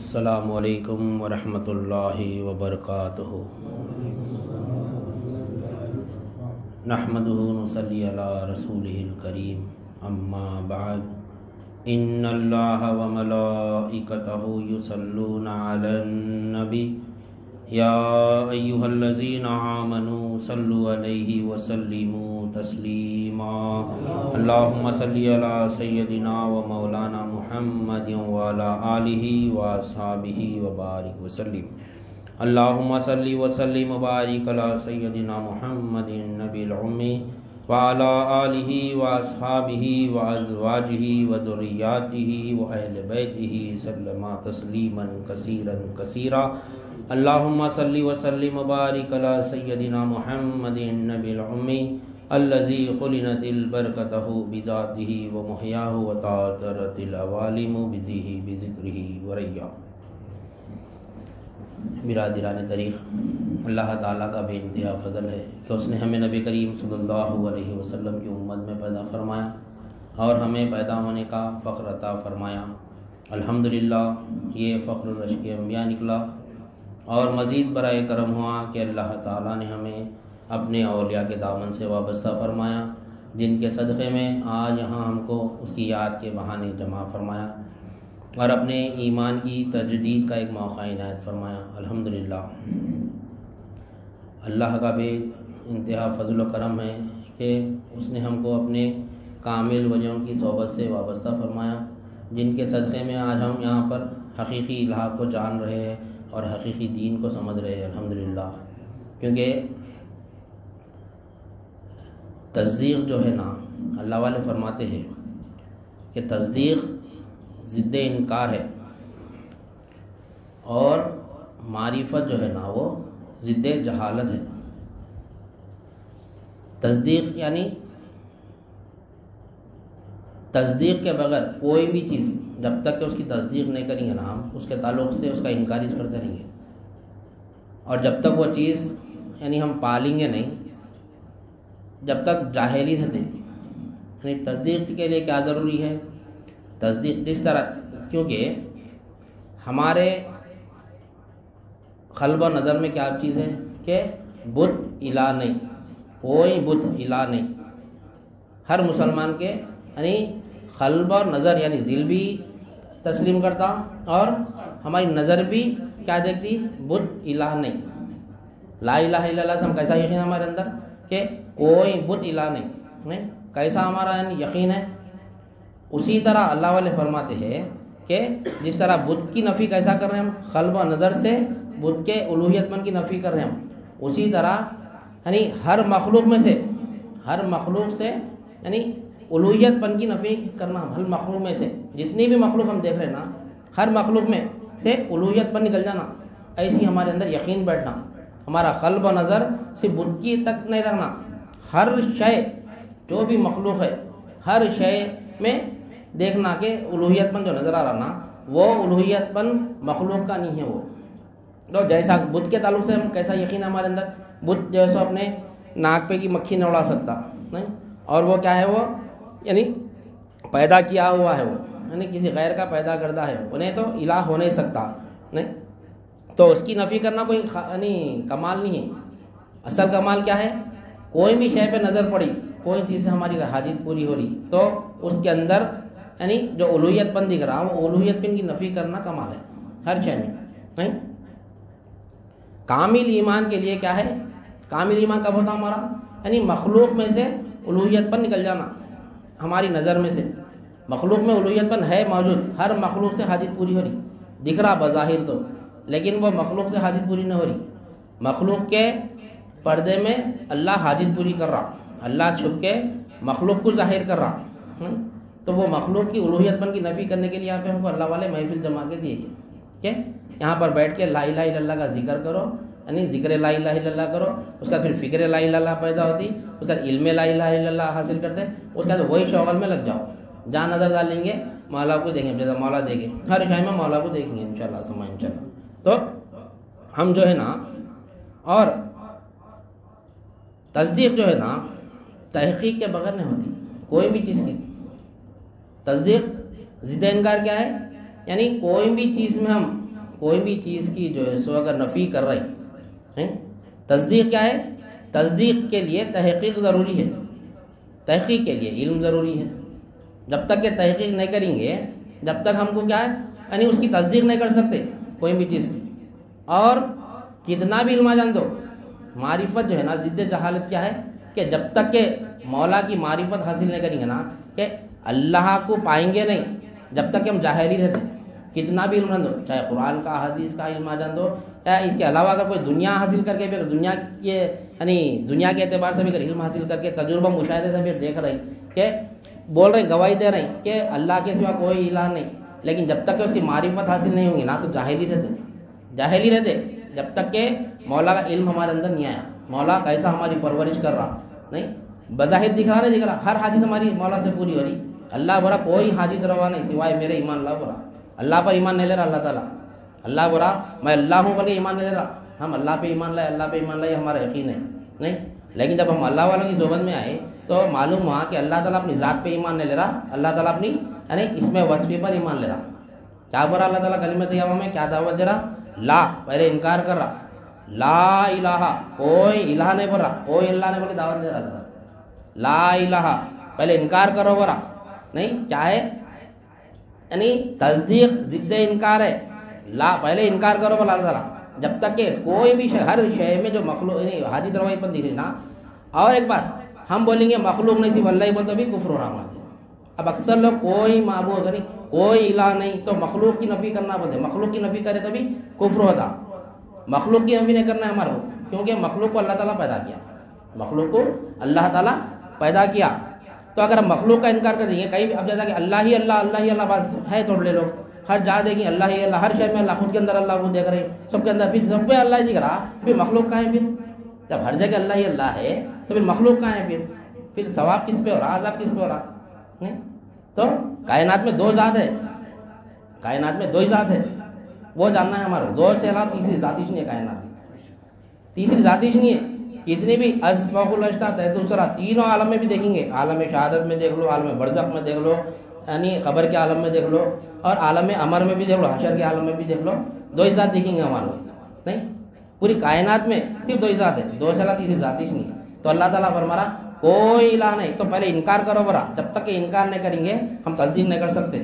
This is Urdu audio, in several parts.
السلام علیکم ورحمۃ اللہ وبرکاتہ۔ نحمدہ ونصلی علی رسولہ الکریم، اما بعد، ان اللہ وملائکتہ یصلون علی النبی یا ایھا الذین آمنوا صلوا علیہ وسلموا تسلیما۔ اللہم صلی علی سیدنا و مولانا محمد وعلی آلہ واصحابہ وبارک وسلم۔ اللہم صلی وسلم وبارک علی سیدنا محمد النبی الأمی وعلی آلہ واصحابہ وازواجہ وذریاتہ واہل بیتہ سلم تسلیما کثیرا کثیرا۔ اللہم صلی وسلم وبارک علی سیدنا محمد النبی الأمی الذی خلنت البرکتہ بذاتہ ومحیاہ وتعطرت العوالم بدیہ بذکرہ وریا۔ برادران طریق، اللہ تعالیٰ کا بے انتہا فضل ہے کہ اس نے ہمیں نبی کریم صلی اللہ علیہ وسلم کی امت میں پیدا فرمایا اور ہمیں پیدا ہونے کا فخر عطا فرمایا۔ الحمدللہ یہ فخر رشک انبیاء نکلا، اور مزید برائے کرم ہوا کہ اللہ تعالیٰ نے ہمیں اپنے اولیاء کے دامن سے وابستہ فرمایا، جن کے صدقے میں آج یہاں ہم کو اس کی یاد کے بہانے جمع فرمایا اور اپنے ایمان کی تجدید کا ایک موقع عنایت فرمایا۔ الحمدللہ اللہ کا بے انتہا فضل و کرم ہے کہ اس نے ہم کو اپنے کامل وجہوں کی صحبت سے وابستہ فرمایا، جن کے صدقے میں آج ہم یہاں پر حقیقی الہ کو جان رہے ہیں اور حقیقی دین کو سمجھ رہے ہیں۔ الحمدللہ، کیونکہ تصدیق جو ہے نا، اللہ والے فرماتے ہیں کہ تصدیق ضد انکار ہے، اور معرفت جو ہے نا وہ ضد جہالت ہے۔ تصدیق یعنی تصدیق کے بغیر کوئی بھی چیز جب تک کہ اس کی تصدیق نہیں کریں گے نا ہم، اس کے تعلق سے اس کا انکار ہی کرتے رہیں گے، اور جب تک وہ چیز یعنی ہم پالیں گے نہیں، جب تک جاہل ہی رہتے۔ یعنی تصدیق کے لیے کیا ضروری ہے؟ تصدیق اس طرح، کیونکہ ہمارے قلب و نظر میں کیا چیز ہے کہ بت الہ نہیں، کوئی بت الہ نہیں۔ ہر مسلمان کے یعنی قلب اور نظر یعنی دل بھی تسلیم کرتا اور ہماری نظر بھی کیا دیکھتی؟ بت الہ نہیں۔ لا الہ الا اللہ سے ہم کیسا یقین ہمارے اندر کہ کوئی بت الہ نہیں، کیسا ہمارا یعنی یقین ہے؟ اسی طرح اللہ والے فرماتے ہیں کہ جس طرح بت کی نفی کیسا کر رہے ہیں ہم؟ قلب و نظر سے بت کے الوہیت من کی نفی کر رہے ہیں ہم، اسی طرح یعنی ہر مخلوق سے یعنی الوہیت پن کی نفی کرنا ہم، ہر مخلوق میں سے جتنی بھی مخلوق ہم دیکھ رہے ہیں نا، ہر مخلوق میں سے الوہیت پن نکل جانا، ایسی ہمارے اندر یقین بیٹھنا، ہمارا قلب و نظر صرف بت کی تک نہیں رکھنا، ہر شے جو بھی مخلوق ہے ہر شے میں دیکھنا کہ الوہیت پن جو نظر آ رہا نا وہ الوہیت پن مخلوق کا نہیں ہے۔ وہ تو جیسا بت کے تعلق سے ہم کیسا یقین ہے ہمارے اندر؟ بت جو ہے سو اپنے ناک پہ کی مکھی نہیں اڑا سکتا، نہیں، اور وہ کیا ہے؟ وہ یعنی پیدا کیا ہوا ہے، وہ یعنی کسی غیر کا پیدا کردہ ہے، انہیں تو الہ ہو نہیں سکتا، نہیں، تو اس کی نفی کرنا کوئی یعنی کمال نہیں ہے۔ اصل کمال کیا ہے؟ کوئی بھی شے پہ نظر پڑی، کوئی چیز سے ہماری حاجت پوری ہو رہی تو اس کے اندر یعنی جو الوہیت پن دکھ رہا وہ الوہیت پن کی نفی کرنا کمال ہے ہر شے میں، نہیں۔ کامل ایمان کے لیے کیا ہے؟ کامل ایمان کب ہوتا ہمارا؟ یعنی مخلوق میں سے الوہیت پن نکل جانا، ہماری نظر میں سے مخلوق میں الوہیت پن ہے موجود، ہر مخلوق سے حاجت پوری ہو رہی، دکھ رہا بظاہر تو، لیکن وہ مخلوق سے حاجت پوری نہیں ہو رہی۔ مخلوق کے پردے میں اللہ حاجت پوری کر رہا، اللہ چھپ کے مخلوق کو ظاہر کر رہا، تو وہ مخلوق کی الوہیت پن کی نفی کرنے کے لیے یہاں پہ ہم کو اللہ والے محفل جما کے دیے کہ یہاں پر بیٹھ کے لا الہ الا اللہ کا ذکر کرو، یعنی ذکر لا الہ الا اللہ کرو، اس کا پھر فکر لا الہ الا اللہ پیدا ہوتی، اس کا علم لا الہ الا اللہ حاصل کرتے، اس کا وہی شغل میں لگ جاؤ، جہاں نظر ڈالیں گے مولا کو دیکھیں، جیسا مولا دیکھیں، ہر شے میں مولا کو دیکھیں گے انشاءاللہ ثم انشاءاللہ۔ تو ہم جو ہے نا، اور تصدیق جو ہے نا تحقیق کے بغیر نہیں ہوتی کوئی بھی چیز کی۔ تصدیق ضد انکار کیا ہے؟ یعنی کوئی بھی چیز میں ہم کوئی بھی چیز کی جو ہے سو اگر نفی کر رہے ہیں، تصدیق کیا ہے؟ تصدیق کے لیے تحقیق ضروری ہے، تحقیق کے لیے علم ضروری ہے. جب تک کہ تحقیق نہیں کریں گے، جب تک ہم کو کیا ہے یعنی اس کی تصدیق نہیں کر سکتے کوئی بھی چیز کی. اور کتنا بھی علم آ جان دو، معرفت جو ہے نا، ضد جہالت کیا ہے کہ جب تک کہ مولا کی معرفت حاصل نہیں کریں گے نا، کہ اللہ کو پائیں گے نہیں جب تک کہ ہم جاہل ہی رہتے. کتنا بھی علم دو، چاہے قرآن کا حدیث کا علم آ جان دو، یا اس کے علاوہ اگر کوئی دنیا حاصل کر کے بھی، دنیا کے یعنی دنیا کے اعتبار سے بھی اگر علم حاصل کر کے تجربہ مشاہدے سے بھی دیکھ رہے ہیں کہ بول رہے ہیں، گواہی دے رہے ہیں کہ اللہ کے سوا کوئی الہ نہیں، لیکن جب تک کہ اس کی معرفت حاصل نہیں ہوگی نا تو جاہل ہی رہتے، جاہل ہی رہتے. جب تک کہ مولا کا علم ہمارے اندر نہیں آیا، مولا کیسا ہماری پرورش کر رہا نہیں، بظاہر دکھ رہا نہیں دکھ رہا، ہر حاجت ہماری مولا سے پوری ہو رہی. اللہ برا کوئی حاجت روا نہیں سوائے میرے ایمان لا برا. اللہ پر ایمان نہیں لے رہا اللہ تعالیٰ، اللہ برا میں اللہ ہوں بلکہ ایمان نہیں لے رہا. ہم اللہ پہ ایمان لائے، اللہ پہ ایمان لائے ہمارا یقین ہے نہیں. لیکن جب ہم اللہ والوں کی صحبت میں آئے تو معلوم ہوا کہ اللہ تعالیٰ اپنی ذات پہ ایمان نہیں لے رہا، اللہ تعالیٰ اپنی یعنی اس میں وصفی پر ایمان لے رہا. کیا برا اللہ تعالیٰ کلمۃ طیبہ میں کیا دعوت دے رہا؟ لا، پہلے انکار کر رہا، لا الہ، کوئی الہ نہیں بول رہا، کوئی اللہ نہیں بول کے دعوت دے رہا اللہ تعالیٰ. لا الہ، پہلے انکار کرو برا نہیں، کیا ہے یعنی تصدیق ضد انکار ہے. لا، پہلے انکار کرو بولا اللہ تعالیٰ. جب تک کہ کوئی بھی شے، ہر شے میں جو مخلوق یعنی حاجت روائی پر دکھ رہی نا. اور ایک بات ہم بولیں گے مخلوق نہیں صرف اللہ ہی بولتے بھی کفر ہو رہا ہمارے. اب اکثر لوگ کوئی معبود نہیں، کوئی الہ نہیں، تو مخلوق کی نفی کرنا بولتے، مخلوق کی نفی کرے تو بھی کفر ہوتا. مخلوق کی نفی نہیں کرنا ہے ہمارے کو، کیونکہ مخلوق کو اللہ تعالیٰ پیدا کیا، مخلوق کو اللہ تعالیٰ پیدا کیا. تو اگر ہم مخلوق کا انکار کر دیں گے کہیں بھی، اب جیسا کہ اللہ ہی اللہ بات ہے تھوڑے لوگ ہر جا دیکھیں اللہ ہی اللہ، ہر شہر میں اللہ، خود کے اندر اللہ کو دیکھ رہے ہیں، سب کے اندر، پھر سب پہ اللہ ہی دکھ رہا، پھر مخلوق کہاں ہے؟ پھر جب ہر جگہ اللہ ہی اللہ ہے تو پھر مخلوق کہاں ہے؟ پھر ثواب کس پہ ہو رہا، عذاب کس پہ ہو رہا نہیں؟ تو کائنات میں دو ذات ہے، کائنات میں دو ہی ذات ہے، وہ جاننا ہے ہمارا. دو سے علاوہ تیسری ذاتیش نہیں ہے کائنات میں، تیسری ذاتیش نہیں ہے. کتنی بھی ازفاق الاشتا دوسرا تینوں عالم میں بھی دیکھیں گے، عالم شہادت میں دیکھ لو، عالم برزخ میں دیکھ لو، یعنی خبر کے عالم میں دیکھ لو، اور عالم امر میں بھی دیکھ لو، حشر کے عالم میں بھی دیکھ لو، دو ہی ذات دیکھیں گے ہمارے نہیں. پوری کائنات میں صرف دو ہی ذات ہے، دو سے علاوہ تیسری ذاتیش نہیں ہے. تو اللہ تعالیٰ فرما کوئی الہ نہیں. تو پہلے انکار کرو برا، جب تک کہ انکار نہیں کریں گے ہم تصدیق نہیں کر سکتے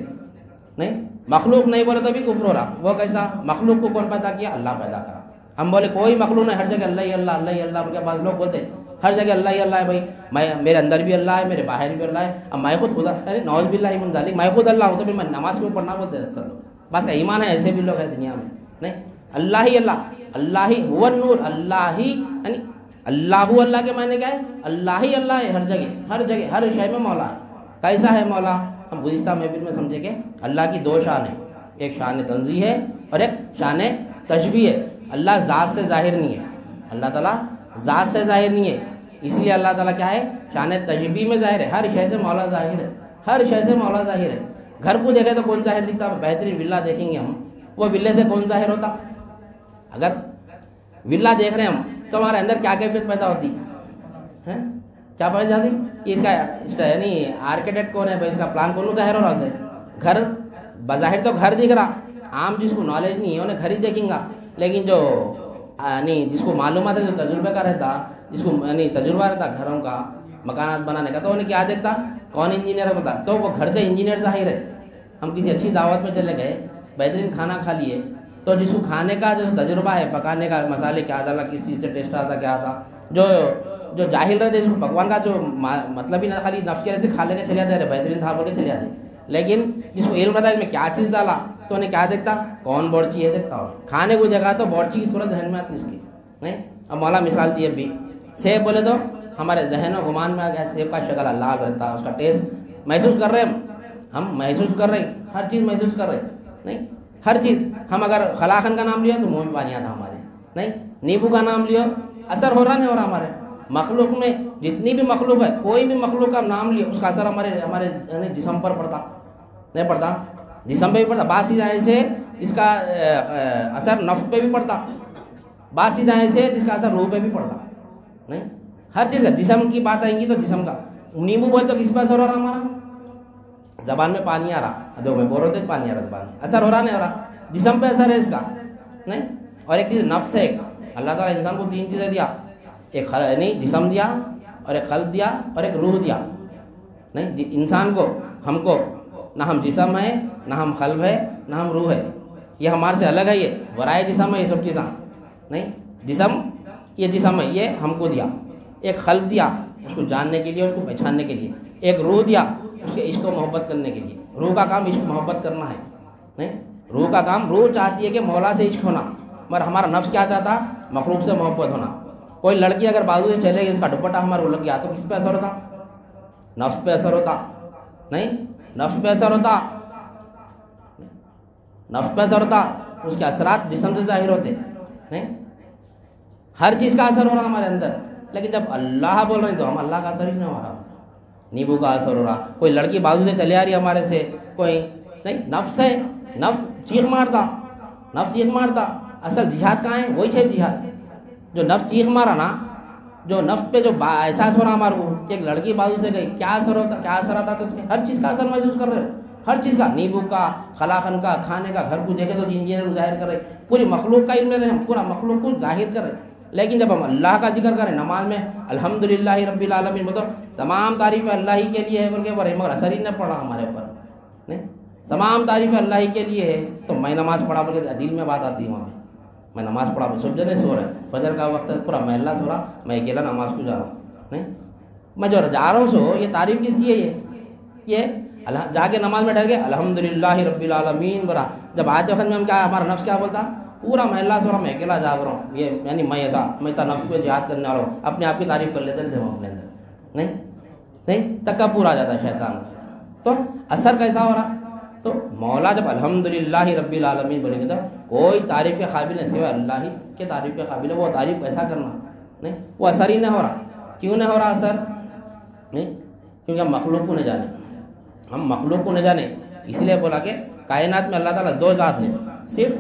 نہیں. مخلوق نہیں بولے تو بھی کفر ہو رہا. وہ کیسا؟ مخلوق کو کون پیدا کیا؟ اللہ پیدا کرا. ہم بولے کوئی مخلوق نہیں، ہر جگہ اللہ ہی اللہ، اللہ ہی اللہ. کے بعد لوگ بولتے ہر جگہ اللہ ہی اللہ ہے. بھائی میں میرے اندر بھی اللہ ہے، میرے باہر بھی اللہ ہے. اب میں خود خدا نعوذ باللہ من ذالک، میں خود اللہ ہوں تو پھر میں نماز کیوں پڑھنا بولتے ہیں سب لوگ. بات کا ایمان ہے، ایسے بھی لوگ ہیں دنیا میں نہیں. اللہ ہی اللہ، اللہ ہی هو النور، اللہ ہی یعنی اللہ اللہ کے معنی کیا ہے؟ اللہ ہی اللہ ہے ہر جگہ، ہر جگہ، ہر شے میں مولا ہے. کیسا ہے مولا؟ ہم گزشتہ محفل میں سمجھے کہ اللہ کی دو شان ہے، ایک شان تنزیہ ہے اور ایک شان تشبیہ ہے. اللہ ذات سے ظاہر نہیں ہے، اللہ تعالیٰ ذات سے ظاہر نہیں ہے، اس لیے اللہ تعالیٰ کیا ہے؟ شان تشبیہ میں ظاہر ہے. ہر شے سے مولا ظاہر ہے، ہر شے سے مولا ظاہر ہے. گھر کو دیکھے تو کون ظاہر دکھتا؟ بہترین ولا دیکھیں گے ہم، وہ ولے سے کون ظاہر ہوتا؟ اگر ولا دیکھ رہے ہیں ہم تو ہمارے اندر کیا کیفیت پیدا ہوتی ہے؟ کیا پیدا جاتی؟ اس کا یعنی آرکیٹیکٹ کون ہے بھائی، اس کا پلان کون ظاہر ہو رہا ہے؟ گھر بظاہر تو گھر دکھ رہا، عام جس کو نالج نہیں ہے انہیں گھر ہی دیکھیں گا. لیکن جو یعنی جس کو معلومات ہے، جو تجربے کا رہتا، جس کو یعنی تجربہ رہتا گھروں کا، مکانات بنانے کا، تو انہیں کیا دیکھتا؟ کون انجینئر ہے بتا، تو وہ گھر سے انجینئر ظاہر ہے. ہم کسی اچھی دعوت میں چلے گئے، بہترین کھانا کھا لیے، تو جس کو کھانے کا جو تجربہ ہے، پکانے کا، مسالے کیا ڈالا، کس چیز سے ٹیسٹ آتا، کیا آتا، جو جاہل رہتے جس کو پکوان کا جو مطلب ہی نہ، خالی نفس کے رہتے کھا لے کے چلے جاتے، بہترین تھا بول کے چلے جاتے. لیکن جس کو علم رہتا ہے اس میں کیا چیز ڈالا، تو انہیں کیا دیکھتا؟ کون بورچی ہے دیکھتا ہو. کھانے کو دیکھا تو بورچی کی صورت ذہن میں آتی اس کی نہیں. اب مولا مثال دی ابھی سیب بولے تو ہمارے ذہن و گمان میں آ گیا، سیب کا شکل اللہ رہتا، اس کا ٹیسٹ محسوس کر رہے ہیں ہم محسوس کر رہے ہیں، ہر چیز محسوس کر رہے ہیں نہیں. ہر چیز ہم اگر خلاخن کا نام لیا تو منہ میں پانی آتا ہمارے نہیں. نیبو کا نام لیا اثر ہو رہا نہیں ہو رہا ہمارے. مخلوق میں جتنی بھی مخلوق ہے، کوئی بھی مخلوق کا نام لیا اس کا اثر ہمارے جسم پر پڑتا نہیں پڑتا؟ جسم پہ بھی پڑتا. بات چیز ایسے اس کا اثر نفس پہ بھی پڑتا، بات چیز ایسے جس کا اثر روح پہ بھی پڑتا نہیں. ہر چیز کا جسم کی بات آئیں گی تو جسم کا. نیمبو بولے تو کس پہ اثر ہو رہا ہمارا؟ زبان میں پانی آ رہا، دو میں بول رہے تھے پانی آ رہا زبان میں، اثر ہو رہا نہیں ہو رہا؟ جسم پہ اثر ہے اس کا نہیں. اور ایک چیز نفس ہے. اللہ تعالیٰ انسان کو 3 چیزیں دیا, ایک نہیں جسم دیا, اور ایک قلب دیا, اور ایک روح دیا. نہیں, انسان کو, ہم کو نہ ہم جسم ہے, نہ ہم قلب ہے, نہ ہم روح ہے. یہ ہمارے سے الگ ہے. یہ ورائے جسم ہے یہ سب چیزیں. نہیں, جسم, یہ جسم ہے یہ ہم کو دیا. ایک قلب دیا اس کو جاننے کے لیے, اس کو پہچاننے کے لیے. ایک روح دیا اس کے عشق و محبت کرنے کے لیے. روح کا کام عشق محبت کرنا ہے. نہیں, روح کا کام, روح چاہتی ہے کہ مولا سے عشق ہونا, مگر ہمارا نفس کیا چاہتا, مخلوق سے محبت ہونا. کوئی لڑکی اگر بازو سے چلے گی, اس کا دوپٹہ ہمارا لگ گیا تو کس پہ اثر ہوتا, نفس پہ اثر ہوتا. نہیں, نفس پہ اثر ہوتا, نفس پہ اثر ہوتا. اس کے اثرات جسم سے ظاہر ہوتے. نہیں, ہر چیز کا اثر ہو رہا ہمارے اندر. لیکن جب اللہ بول رہے ہیں تو ہم اللہ کا اثر ہی نہیں ہو رہا. نیبو کا اثر ہو رہا. کوئی لڑکی بازو سے چلے آ رہی ہے ہمارے سے, کوئی نہیں, نفس ہے, نفس چیخ مارتا, نفس چیخ مارتا. اصل جہاد کہاں ہے, وہی ہے جہاد. جو نفس چیخ مارا نا, جو نفس پہ جو احساس ہو رہا ہمارے کو کہ ایک لڑکی بازو سے گئی, کیا اثر ہوتا, کیا اثر آتا, تو اس کے ہر چیز کا اثر محسوس کر رہے ہو. ہر چیز کا, نیبو کا, خلاقن کا, کھانے کا, گھر کو دیکھے تو انجینئر ظاہر کر رہے, پوری مخلوق کا علم لے رہے ہیں, پورا مخلوق کو ظاہر کر رہے. لیکن جب ہم اللہ کا ذکر کریں نماز میں, الحمدللہ رب العالمین, بتاؤ تمام تعریف اللہ ہی کے لیے ہے بلکہ مگر اثر ہی نہ پڑا ہمارے اوپر. نہیں, تمام تعریف اللہ ہی کے لیے ہے تو میں نماز پڑھا بلکہ دل میں بات آتی ہے وہاں پہ. میں نماز پڑھا, سب جنے سو رہے, فجر کا وقت پورا محلہ سو رہا, میں اکیلا نماز کو جا رہا ہوں. نہیں, میں جو جا رہا ہوں سو, یہ تعریف کس کی ہے, یہ جا کے نماز میں ڈر گئے الحمدللہ رب العالمین برا. جب آج وقت میں ہم کیا, ہمارا نفس کیا بولتا, پورا محلہ سو رہا, میں اکیلا جاگ رہا ہوں. یہ یعنی میں ایسا, میں تو نفس پہ جہاد کرنے والا ہوں, اپنے آپ کی تعریف کر لیتے رہتے ہوں اپنے اندر. نہیں, نہیں, تکبر آ جاتا ہے شیطان. تو اثر کیسا ہو رہا, تو مولا جب الحمدللہ رب العالمین بولے گے تو کوئی تعریف کے قابل نہیں سوائے اللہ ہی کے تعریف کے قابل ہے. وہ تعریف کیسا کرنا, نہیں, وہ اثر ہی نہیں ہو رہا. کیوں نہیں ہو رہا اثر, نہیں, کیونکہ ہم مخلوق کو نہیں جانے, ہم مخلوق کو نہیں جانے. اس لیے بولا کہ کائنات میں اللہ تعالیٰ 2 ذات ہیں, صرف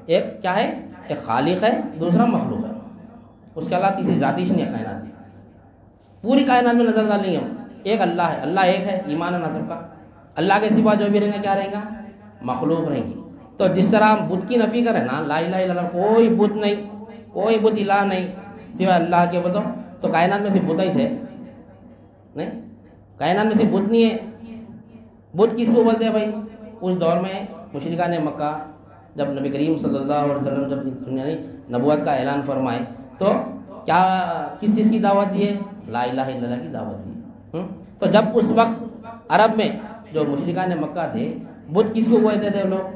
ایک کیا ہے, ایک خالق ہے, دوسرا مخلوق ہے. اس کے علاوہ کسی ذات ہی نہیں ہے کائنات میں. پوری کائنات میں نظر ڈالیں گے ہم, ایک اللہ ہے, اللہ ایک ہے, ایمان ہے نا سب کا. اللہ کے سوا جو بھی رہیں گے کیا رہیں گا, مخلوق رہیں گی. تو جس طرح ہم بت کی نفی کریں نا, لا الہ الا اللہ, کوئی بت نہیں, کوئی بت الہ نہیں سوائے اللہ کے, بتاؤ تو کائنات میں صرف بت ہی ہے. نہیں, کائنات میں صرف بت نہیں ہے. بت کس کو بولتے ہیں بھائی, اس دور میں مشرکان مکہ جب نبی کریم صلی اللہ علیہ وسلم جب یعنی نبوت کا اعلان فرمائے تو کیا, کس چیز کی دعوت دی ہے, لا الہ الا اللہ کی دعوت دی. تو جب اس وقت عرب میں جو مشرکان مکہ تھے, بت کس کو بولتے تھے لوگ,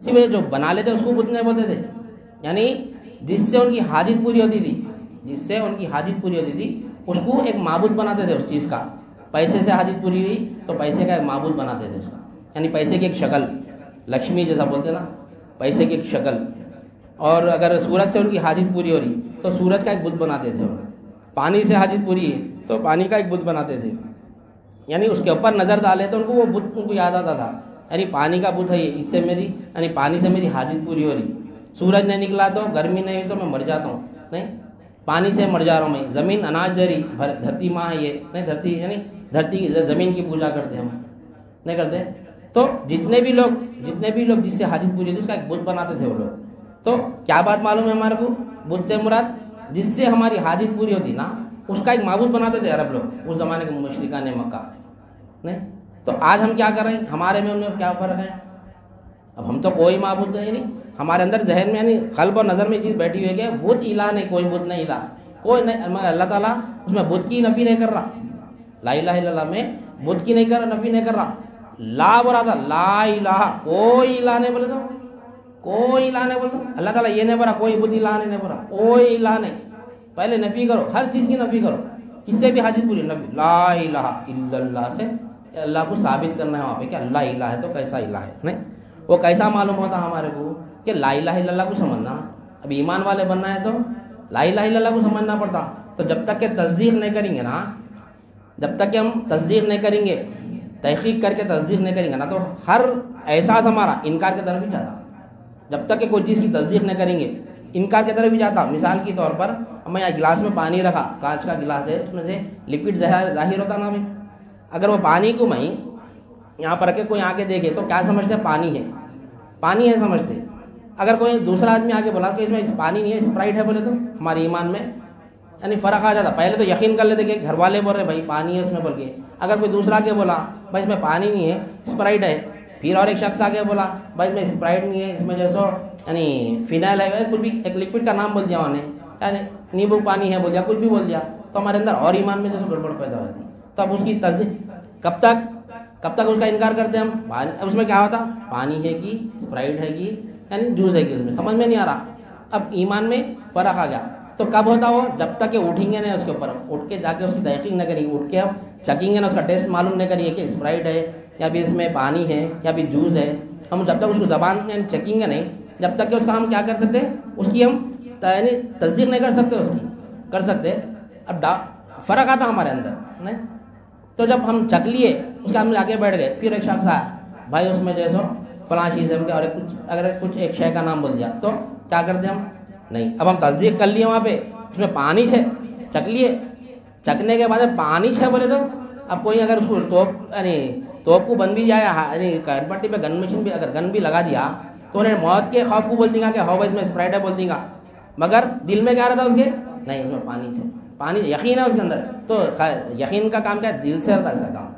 صرف جو بنا لیتے اس کو بت نہیں بولتے تھے. یعنی جس سے ان کی حاجت پوری ہوتی تھی, جس سے ان کی حاجت پوری ہوتی تھی اس کو ایک معبود بناتے تھے اس چیز کا. پیسے سے حاجت پوری ہوئی تو پیسے کا ایک معبود بناتے تھے اس کا, یعنی پیسے کی ایک شکل, لکشمی جیسا بولتے نا, پیسے کی ایک شکل. اور اگر سورج سے ان کی حاجت پوری ہو رہی تو سورج کا ایک بت بناتے تھے. پانی سے حاجت پوری ہے تو پانی کا ایک بت بناتے تھے. یعنی اس کے اوپر نظر ڈالے تو ان کو وہ بت ان کو یاد آتا تھا, یعنی پانی کا بت ہے یہ, اس سے میری یعنی پانی سے میری حاجت پوری ہو رہی. سورج نہیں نکلا تو گرمی نہیں ہوئی تو میں مر جاتا ہوں, نہیں, پانی سے مر جا رہا ہوں میں. زمین اناج دے رہی, دھرتی ماں ہے یہ, نہیں, دھرتی یعنی دھرتی زمین کی پوجا کرتے ہم, نہیں کرتے. تو جتنے بھی لوگ جس سے حاجت پوری ہوتی اس کا ایک بت بناتے تھے وہ لوگ. تو کیا بات معلوم ہے ہمارے کو, بت سے مراد جس سے ہماری حاجت پوری ہوتی نا اس کا ایک معبود بناتے تھے عرب لوگ اس زمانے کے مشرکان مکہ. نہیں, تو آج ہم کیا کر رہے ہیں, ہمارے میں ان میں کیا فرق ہے. اب ہم تو کوئی معبود نہیں, ہمارے اندر ذہن میں یعنی قلب اور نظر میں چیز بیٹھی ہوئی ہے کہ بت الہ نہیں, کوئی بت نہیں الہ, کوئی نہیں. مگر اللہ تعالیٰ اس میں بت کی نفی نہیں کر رہا, لا الہ الا اللہ میں بت کی نہیں کر رہا, نفی نہیں کر رہا. لا بولا تھا, لا الہ, کوئی الہ نہیں بولے تو, کوئی الہ نہیں بولتا. اللہ تعالیٰ یہ نہیں بولا کوئی بت الہ نہیں بولا, کوئی الہ نہیں. پہلے نفی کرو, ہر چیز کی نفی کرو, کس سے بھی حاجت پوری, نفی. لا الہ الا اللہ سے اللہ کو ثابت کرنا ہے وہاں پہ کہ اللہ الہ ہے تو کیسا الہ ہے. نہیں, وہ کیسا معلوم ہوتا ہمارے کو کہ لا الہ الا اللہ کو سمجھنا. اب ایمان والے بننا ہے تو لا الہ الا اللہ کو سمجھنا پڑتا. تو جب تک کہ تصدیق نہیں کریں گے نا, جب تک کہ ہم تصدیق نہیں کریں گے, تحقیق کر کے تصدیق نہیں کریں گے نا, تو ہر احساس ہمارا انکار کی طرف ہی جاتا. جب تک کہ کوئی چیز کی تصدیق نہیں کریں گے انکار کی طرف بھی جاتا. مثال کے طور پر ہم یہاں گلاس میں پانی رکھا, کانچ کا گلاس ہے, اس میں سے لکوڈ ظاہر ہوتا نا. اگر وہ پانی کو میں یہاں پر رکھے کوئی آ کے دیکھے تو کیا سمجھتے ہیں, پانی ہے, پانی ہے سمجھتے. اگر کوئی دوسرا آدمی آگے بولا کہ اس میں پانی نہیں ہے اسپرائٹ ہے بولے تو ہمارے ایمان میں یعنی فرق آ جاتا. پہلے تو یقین کر لیتے کہ گھر والے بول رہے بھائی پانی ہے اس میں بول کے. اگر کوئی دوسرا آگے بولا بھائی اس میں پانی نہیں ہے اسپرائٹ ہے, پھر اور ایک شخص آگے بولا بھائی اس میں اسپرائٹ نہیں ہے اس میں جو سو یعنی فینائل ہے, کچھ بھی ایک لکوڈ کا نام بول دیا انہوں نے, یعنی نیمبو پانی ہے بول دیا, کچھ بھی بول دیا, تو ہمارے اندر اور ایمان میں جو سو گڑبڑ پیدا ہوتی. تو اب اس کی تصدیق کب تک اس کا انکار کرتے ہیں ہم. اس میں کیا ہوتا پانی ہے کہ اسپرائٹ ہے کہ یعنی جوس ہے کہ اس میں سمجھ میں نہیں آ رہا. اب ایمان میں فرق آ گیا. تو کب ہوتا وہ جب تک کہ اٹھیں گے نہیں اس کے اوپر, اٹھ کے جا کے اس کی تحقیق نہ کریں, اٹھ کے اب چکیں گے نا اس کا ٹیسٹ معلوم نہیں کریے کہ اسپرائٹ ہے یا پھر اس میں پانی ہے یا پھر جوس ہے. ہم جب تک اس کو زبان میں چکیں گے نہیں, جب تک کہ اس کا ہم کیا کر سکتے اس کی ہم یعنی تصدیق نہیں کر سکتے, اس کی کر سکتے. اب فرق آتا ہمارے اندر نہیں. تو جب ہم چک لیے اس کا ہم آگے بیٹھ گئے, پھر ایک شخص آیا بھائی اس میں جیسو فلاں چیز ہے اور کچھ ایک شے کا نام بول دیا, تو کیا کرتے ہم نہیں. اب ہم تصدیق کر لیے وہاں پہ اس میں پانی ہے, چک لیے, چکنے کے بعد پانی ہے بولے تو اب کوئی اگر اس کو توپ کو بن بھی جائے یعنی پٹی پہ گن مشین بھی اگر گن بھی لگا دیا تو انہیں موت کے خوف کو بول دیں گا کہ ہاؤ بھائی اس میں اسپرائٹ ہے بول دیں گا, مگر دل میں کیا رہتا اس کے نہیں اس میں پانی ہے, پانی یقین ہے اس کے اندر. تو یقین کا کام کیا ہے, دل سے ہوتا ہے اس کا کام.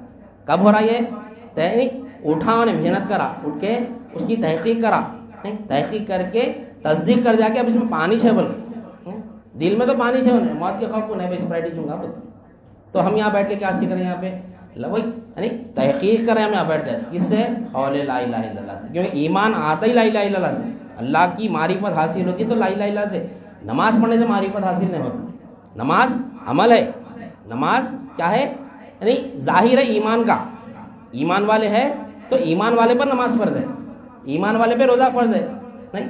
کب ہو رہا ہے یہ اٹھا انہیں محنت کرا, اٹھ کے اس کی تحقیق کرا, تحقیق کر کے تصدیق کر دیا کہ اب اس میں پانی ہے بول, دل میں تو پانی ہے, انہیں موت کے خوف کو نہیں اسپرائٹ ہی چونگا بولتے. تو ہم یہاں بیٹھ کے کیا سیکھ رہے ہیں یہاں پہ وہی یعنی تحقیق کریں ہم یہاں بیٹھ کر, کس سے قول لا الہ الا اللہ سے, کیونکہ ایمان آتا ہی لا الہ الا اللہ سے. اللہ کی معرفت حاصل ہوتی ہے تو لا الہ الا اللہ سے. نماز پڑھنے سے معرفت حاصل نہیں ہوتی. نماز عمل ہے, نماز کیا ہے یعنی ظاہر ہے ایمان کا. ایمان والے ہے تو ایمان والے پر نماز فرض ہے, ایمان والے پہ روزہ فرض ہے. نہیں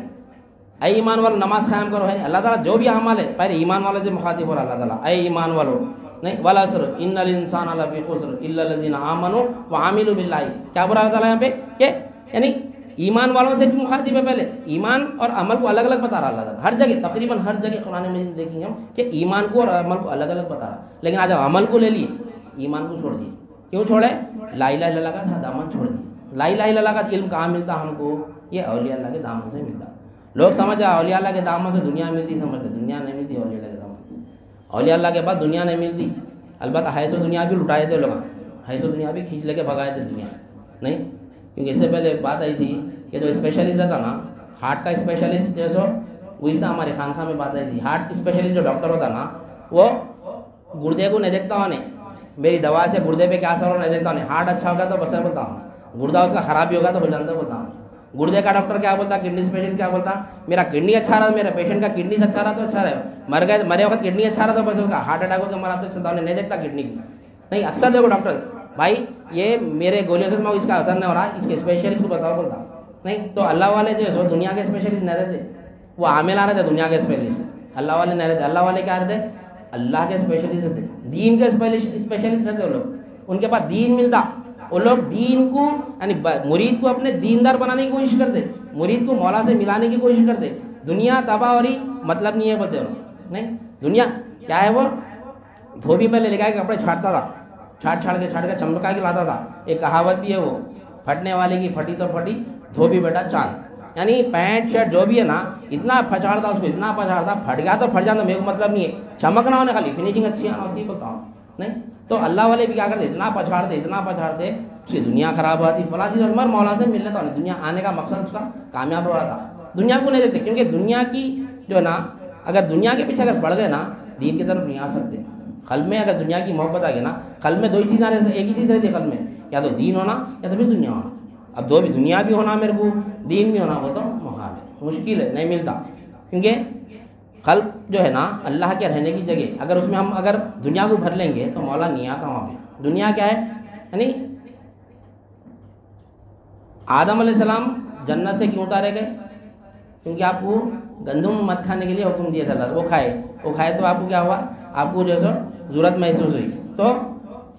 اے ایمان والو نماز قائم کرو ہے. اللہ تعالیٰ جو بھی اعمال ہے پہلے ایمان والے سے مخاطب ہو رہا اللہ تعالیٰ, اے ایمان والو نہیں والعصر ان الانسان لفی خسر الا الذین آمنوا وعملوا باللہ. کیا بولا اللہ تعالیٰ یہاں پہ کہ یعنی ایمان والوں سے بھی مخاطب ہے. پہلے ایمان اور عمل کو الگ الگ بتا رہا اللہ تعالیٰ, ہر جگہ تقریباً ہر جگہ قرآن مجید دیکھیں گے ہم کہ ایمان کو اور عمل کو الگ الگ بتا رہا. لیکن آج عمل کو لے لیے, ایمان کو چھوڑ دیے. کیوں چھوڑے؟ لا الہ الا اللہ کا دامن چھوڑ دیے. لا الہ الا اللہ کا علم کہاں ملتا ہم کو, یہ اولیاء اللہ کے دامن سے ملتا. لوگ سمجھا اولیاء اللہ کے دامن سے دنیا ملتی, سمجھتے دنیا نہیں ملتی اولیاء اللہ کے دامن سے. اولیاء اللہ کے بعد دنیا نہیں ملتی. البتہ ہے سو دنیا بھی لٹائے تھے لوگ, ہے سو دنیا بھی کھینچ لے کے بھگائے تھے دنیا نہیں. کیونکہ اس سے پہلے بات آئی تھی کہ جو اسپیشلسٹ رہتا نا, ہارٹ کا اسپیشلسٹ جیسو وہی تھا ہمارے خانقاہ میں بات آئی تھی. ہارٹ اسپیشلسٹ جو ڈاکٹر ہوتا نا وہ گردے کو نہیں دیکھتا ہونے, میری دوا سے گردے پہ کیا اثر ہو نہیں دیکھتا ہونے. ہارٹ اچھا ہوگا تو بس بولتا ہوں, گردہ اس کا خرابی ہوگا تو ہو جانتا بولتا ہوں. گردے کا ڈاکٹر کیا بولتا, کڈنی اسپیشلسٹ کیا بولتا, میرا کڈنی اچھا رہا, میرے پیشنٹ کا کڈنی اچھا رہا تو اچھا رہے, مرے وقت کڈنی اچھا رہا تو بس اس کا ہارٹ اٹیک ہو کے مرا تو چلتا نہیں دیکھتا کڈنی کی. نہیں اکثر دیکھو ڈاکٹر بھائی یہ میرے گولیوں سے اس کا اثر نہیں ہو رہا, اس کے اسپیشلسٹ کو بتاؤ بولتا نہیں. تو اللہ والے جو ہے دنیا کے اسپیشلسٹ نہیں رہتے, وہ عامل آ رہے تھے دنیا کے اسپیشلسٹ. اللہ والے نہیں رہتے. اللہ والے کیا رہتے, اللہ کے اسپیشلسٹ رہتے, دین کے اسپیشلسٹ رہتے. وہ لوگ ان کے پاس دین ملتا, وہ لوگ دین کو یعنی مرید کو اپنے دیندار بنانے کی کوشش کرتے, مرید کو مولا سے ملانے کی کوشش کرتے. دنیا تباہ ہو رہی مطلب نہیں ہے بولتے نہیں. دنیا کیا ہے, وہ دھوبی پہلے لے کے کپڑے چھاٹتا تھا, چھاٹ کے چمکا کے لاتا تھا. ایک کہاوت بھی ہے, وہ پھٹنے والے کی پھٹی تو پھٹی دھوبی بیٹا چاند. یعنی پینٹ شرٹ جو بھی ہے نا اتنا پھچاڑتا اس کو, اتنا پھچاڑتا, پھٹ گیا تو پھٹ جاتا, میرے کو مطلب نہیں ہے, چمکنا ہونے خالی فنیشنگ اچھی آنا اسی بولتا ہوں نہیں. تو اللہ والے بھی کیا کرتے, اتنا پچھاڑتے اس کی دنیا خراب ہوتی, فلاں چیز عمر مولا سے مل لیتا. دنیا آنے کا مقصد اس کا کامیاب ہو رہا تھا. دنیا کو نہیں دیتے کیونکہ دنیا کی جو ہے نا, اگر دنیا کے پیچھے اگر پڑ گئے نا دین کی طرف نہیں آ سکتے. قلب میں اگر دنیا کی محبت آ گئی نا, قلب میں دو ہی چیزیں آ رہی, ایک ہی چیز رہتی ہے قلب میں, یا تو دین ہونا یا تو پھر دنیا ہونا. اب دو بھی, دنیا بھی ہونا میرے کو, دین بھی ہونا, وہ تو محال ہے, مشکل ہے, نہیں ملتا. کیونکہ قلب جو ہے نا اللہ کے رہنے کی جگہ, اگر اس میں ہم اگر دنیا کو بھر لیں گے تو مولا نہیں آتا وہاں پہ. دنیا کیا ہے یعنی آدم علیہ السلام جنت سے کیوں اتارے گئے, کیونکہ آپ کو گندم مت کھانے کے لیے حکم دیا تھا اللہ, وہ کھائے تو آپ کو کیا ہوا, آپ کو جو سو ضرورت محسوس ہوئی.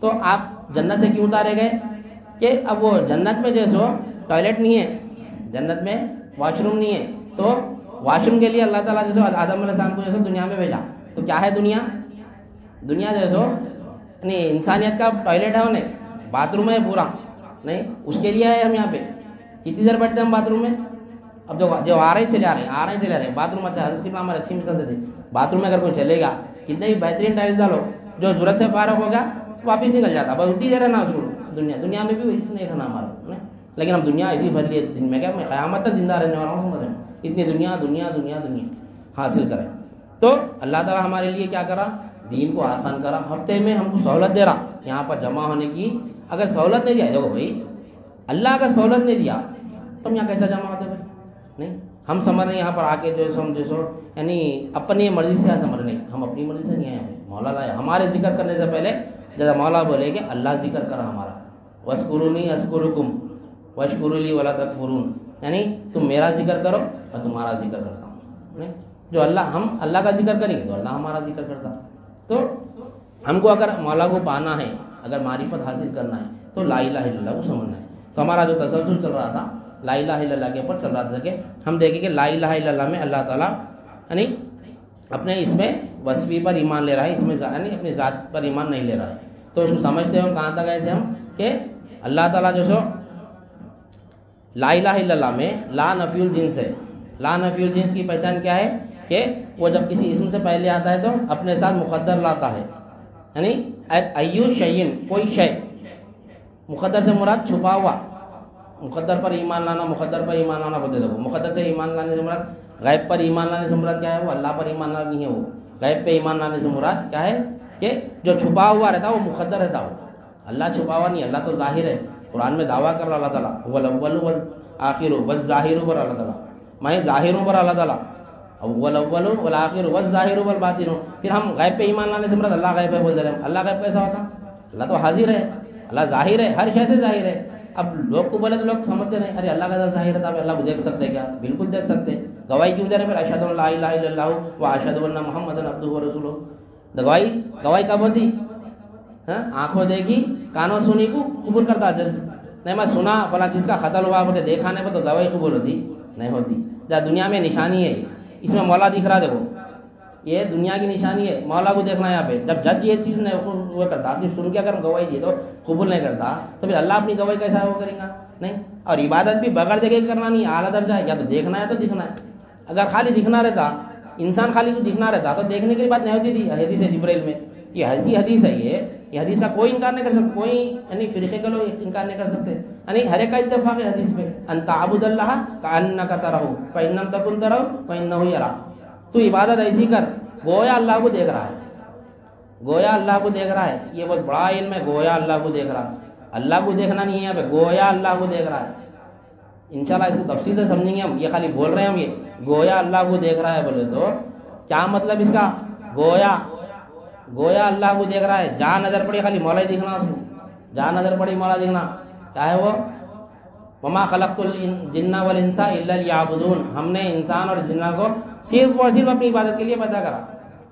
تو آپ جنت سے کیوں اتارے گئے کہ اب وہ جنت میں جو سو ٹوائلٹ نہیں ہے, جنت میں واش روم نہیں ہے, تو واش روم کے لیے اللہ تعالیٰ جو سو آدم علیہ السلام کو جو سو دنیا میں بھیجا. تو کیا ہے دنیا جو سو نہیں انسانیت کا ٹوائلٹ ہے, انہیں باتھ روم ہے پورا نہیں, اس کے لیے آئے ہم یہاں پہ. کتنی دیر بیٹھتے ہیں ہم باتھ روم میں, اب جو آ رہے چلے آ رہے ہیں باتھ روم اچھا حضرت ہمارے اچھی مثال دیتے باتھ روم میں اگر کوئی چلے گا کتنے ہی بہترین ٹائلس ڈالو جو ضرورت سے فارغ ہو گیا واپس نکل جاتا بس اتنی دیر رہنا اس کو دنیا میں بھی نہیں رہنا ہمارا لیکن ہم دنیا ایسی بھر لیے دن میں کیا میں قیامت تک زندہ رہنے والا ہوں سمجھ رہے ہیں اتنی دنیا دنیا دنیا دنیا حاصل کریں تو اللہ تعالیٰ ہمارے لیے کیا کرا دین کو آسان کرا ہفتے میں ہم کو سہولت دے رہا یہاں پر جمع ہونے کی اگر سہولت نہیں دیا دیکھو بھائی اللہ اگر سہولت نہیں دیا تو ہم یہاں کیسا جمع ہوتے بھائی نہیں ہم سمجھ رہے ہیں یہاں پر آ کے جو یعنی اپنی مرضی سے سمجھ رہے ہم اپنی مرضی سے نہیں آئے مولا لائے ہمارے ذکر کرنے سے پہلے جیسا مولا بولے کہ اللہ ذکر کرا ہمارا وَاسْكُرُونِي أَذْكُرُكُمْ وَاشْكُرُوا لِي وَلَا تَكْفُرُونَ یعنی تم میرا ذکر کرو میں تمہارا ذکر کرتا ہوں نہیں جو ہم اللہ کا ذکر کریں گے تو اللہ ہمارا ذکر کرتا تو ہم کو اگر مولا کو پانا ہے اگر معرفت حاصل کرنا ہے تو لا الہ الا اللہ کو سمجھنا ہے تو ہمارا جو تسلسل چل رہا تھا لا الہ الا اللہ کے اوپر چل رہا تھا کہ ہم دیکھیں کہ لا الہ الا اللہ میں اللہ تعالیٰ یعنی اپنے اس میں وصفی پر ایمان لے رہا ہے اس میں یعنی اپنی ذات پر ایمان نہیں لے رہا ہے تو اس کو سمجھتے ہیں کہاں تک گئے تھے ہم کہ اللہ تعالیٰ جو سو لا الہ الا اللہ میں لا نفی الجنس ہے لا نفی الجنس کی پہچان کیا ہے کہ وہ جب کسی اسم سے پہلے آتا ہے تو اپنے ساتھ مقدر لاتا ہے یعنی ایو شیئن کوئی شے مقدر سے مراد چھپا ہوا مقدر پر ایمان لانا مقدر پر ایمان لانا بولتے دیکھو مقدر سے ایمان لانے سے مراد غیب پر ایمان لانے سے مراد کیا ہے وہ اللہ پر ایمان لانا نہیں ہے وہ غیب پہ ایمان لانے سے مراد کیا ہے کہ جو چھپا ہوا رہتا وہ مقدر رہتا وہ اللہ چھپا ہوا نہیں اللہ تو ظاہر ہے قرآن میں دعویٰ کر رہا اللہ تعالیٰ هو الاول والآخر والظاہر پر اللہ تعالیٰ میں ظاہر ہوں پر اللہ تعالیٰ هو الاول والآخر والظاہر والباطن پھر ہم غیب پہ ایمان لانے سے مراد اللہ غیب ہے بول رہے ہیں اللہ غیب کیسا ہوتا اللہ تو حاضر ہے اللہ ظاہر ہے ہر شے سے ظاہر ہے اب لوگ کو بولے تو لوگ سمجھتے نہیں ارے اللہ کا ظاہر ہے اللہ کو دیکھ سکتے کیا بالکل دیکھ سکتے گواہی کیوں دے رہے ہیں پھر اشہد ان لا الہ الا اللہ و اشہد ان محمدا عبدہ و رسولہ گواہی کب ہوتی آنکھوں دیکھی کانوں سنی کو قبول کرتا نہیں میں سنا فلاں چیز کا قتل ہوا بولے دیکھا نہیں تو گواہی قبول ہوتی نہیں ہوتی جہاں دنیا میں نشانی ہے اس میں مولا دکھ رہا دیکھو یہ دنیا کی نشانی ہے مولا کو دیکھنا ہے یہاں پہ جب جج یہ چیز نہیں وہ کرتا صرف سن کے اگر گواہی دی تو قبول نہیں کرتا تو پھر اللہ اپنی گواہی کیسا وہ کرے گا نہیں اور عبادت بھی بغیر دیکھے کرنا نہیں اعلیٰ درجہ ہے یا تو دیکھنا ہے تو دکھنا ہے اگر خالی دکھنا رہتا انسان خالی کو دکھنا رہتا تو دیکھنے کی بات نہیں ہوتی تھی حدیث جبریل میں یہ ایسی حدیث ہے یہ حدیث کا کوئی انکار نہیں کر سکتا کوئی یعنی فرقے کے لوگ انکار نہیں کر سکتے یعنی ہر ایک کا اتفاق ہے حدیث پہ ان تعبد اللہ کأنک ترہ فإن لم تکن ترہ فإنہ یراک تو عبادت ایسی کر گویا اللہ کو دیکھ رہا ہے گویا اللہ کو دیکھ رہا ہے یہ بہت بڑا علم ہے گویا اللہ کو دیکھ رہا ہے اللہ کو دیکھنا نہیں ہے یہاں پہ گویا اللہ کو دیکھ رہا ہے انشاءاللہ اس کو تفصیل سے سمجھیں گے ہم یہ خالی بول رہے ہیں ہم یہ گویا اللہ کو دیکھ رہا ہے بولے تو کیا مطلب اس کا گویا اللہ کو دیکھ رہا ہے جہاں نظر پڑی خالی مولا ہی دیکھنا اس کو جہاں نظر پڑی مولا دیکھنا کیا ہے وہ وما خلقت الجن والانس الا ليعبدون ہم نے انسان اور جنہ کو صرف اور صرف اپنی عبادت کے لیے پیدا کرا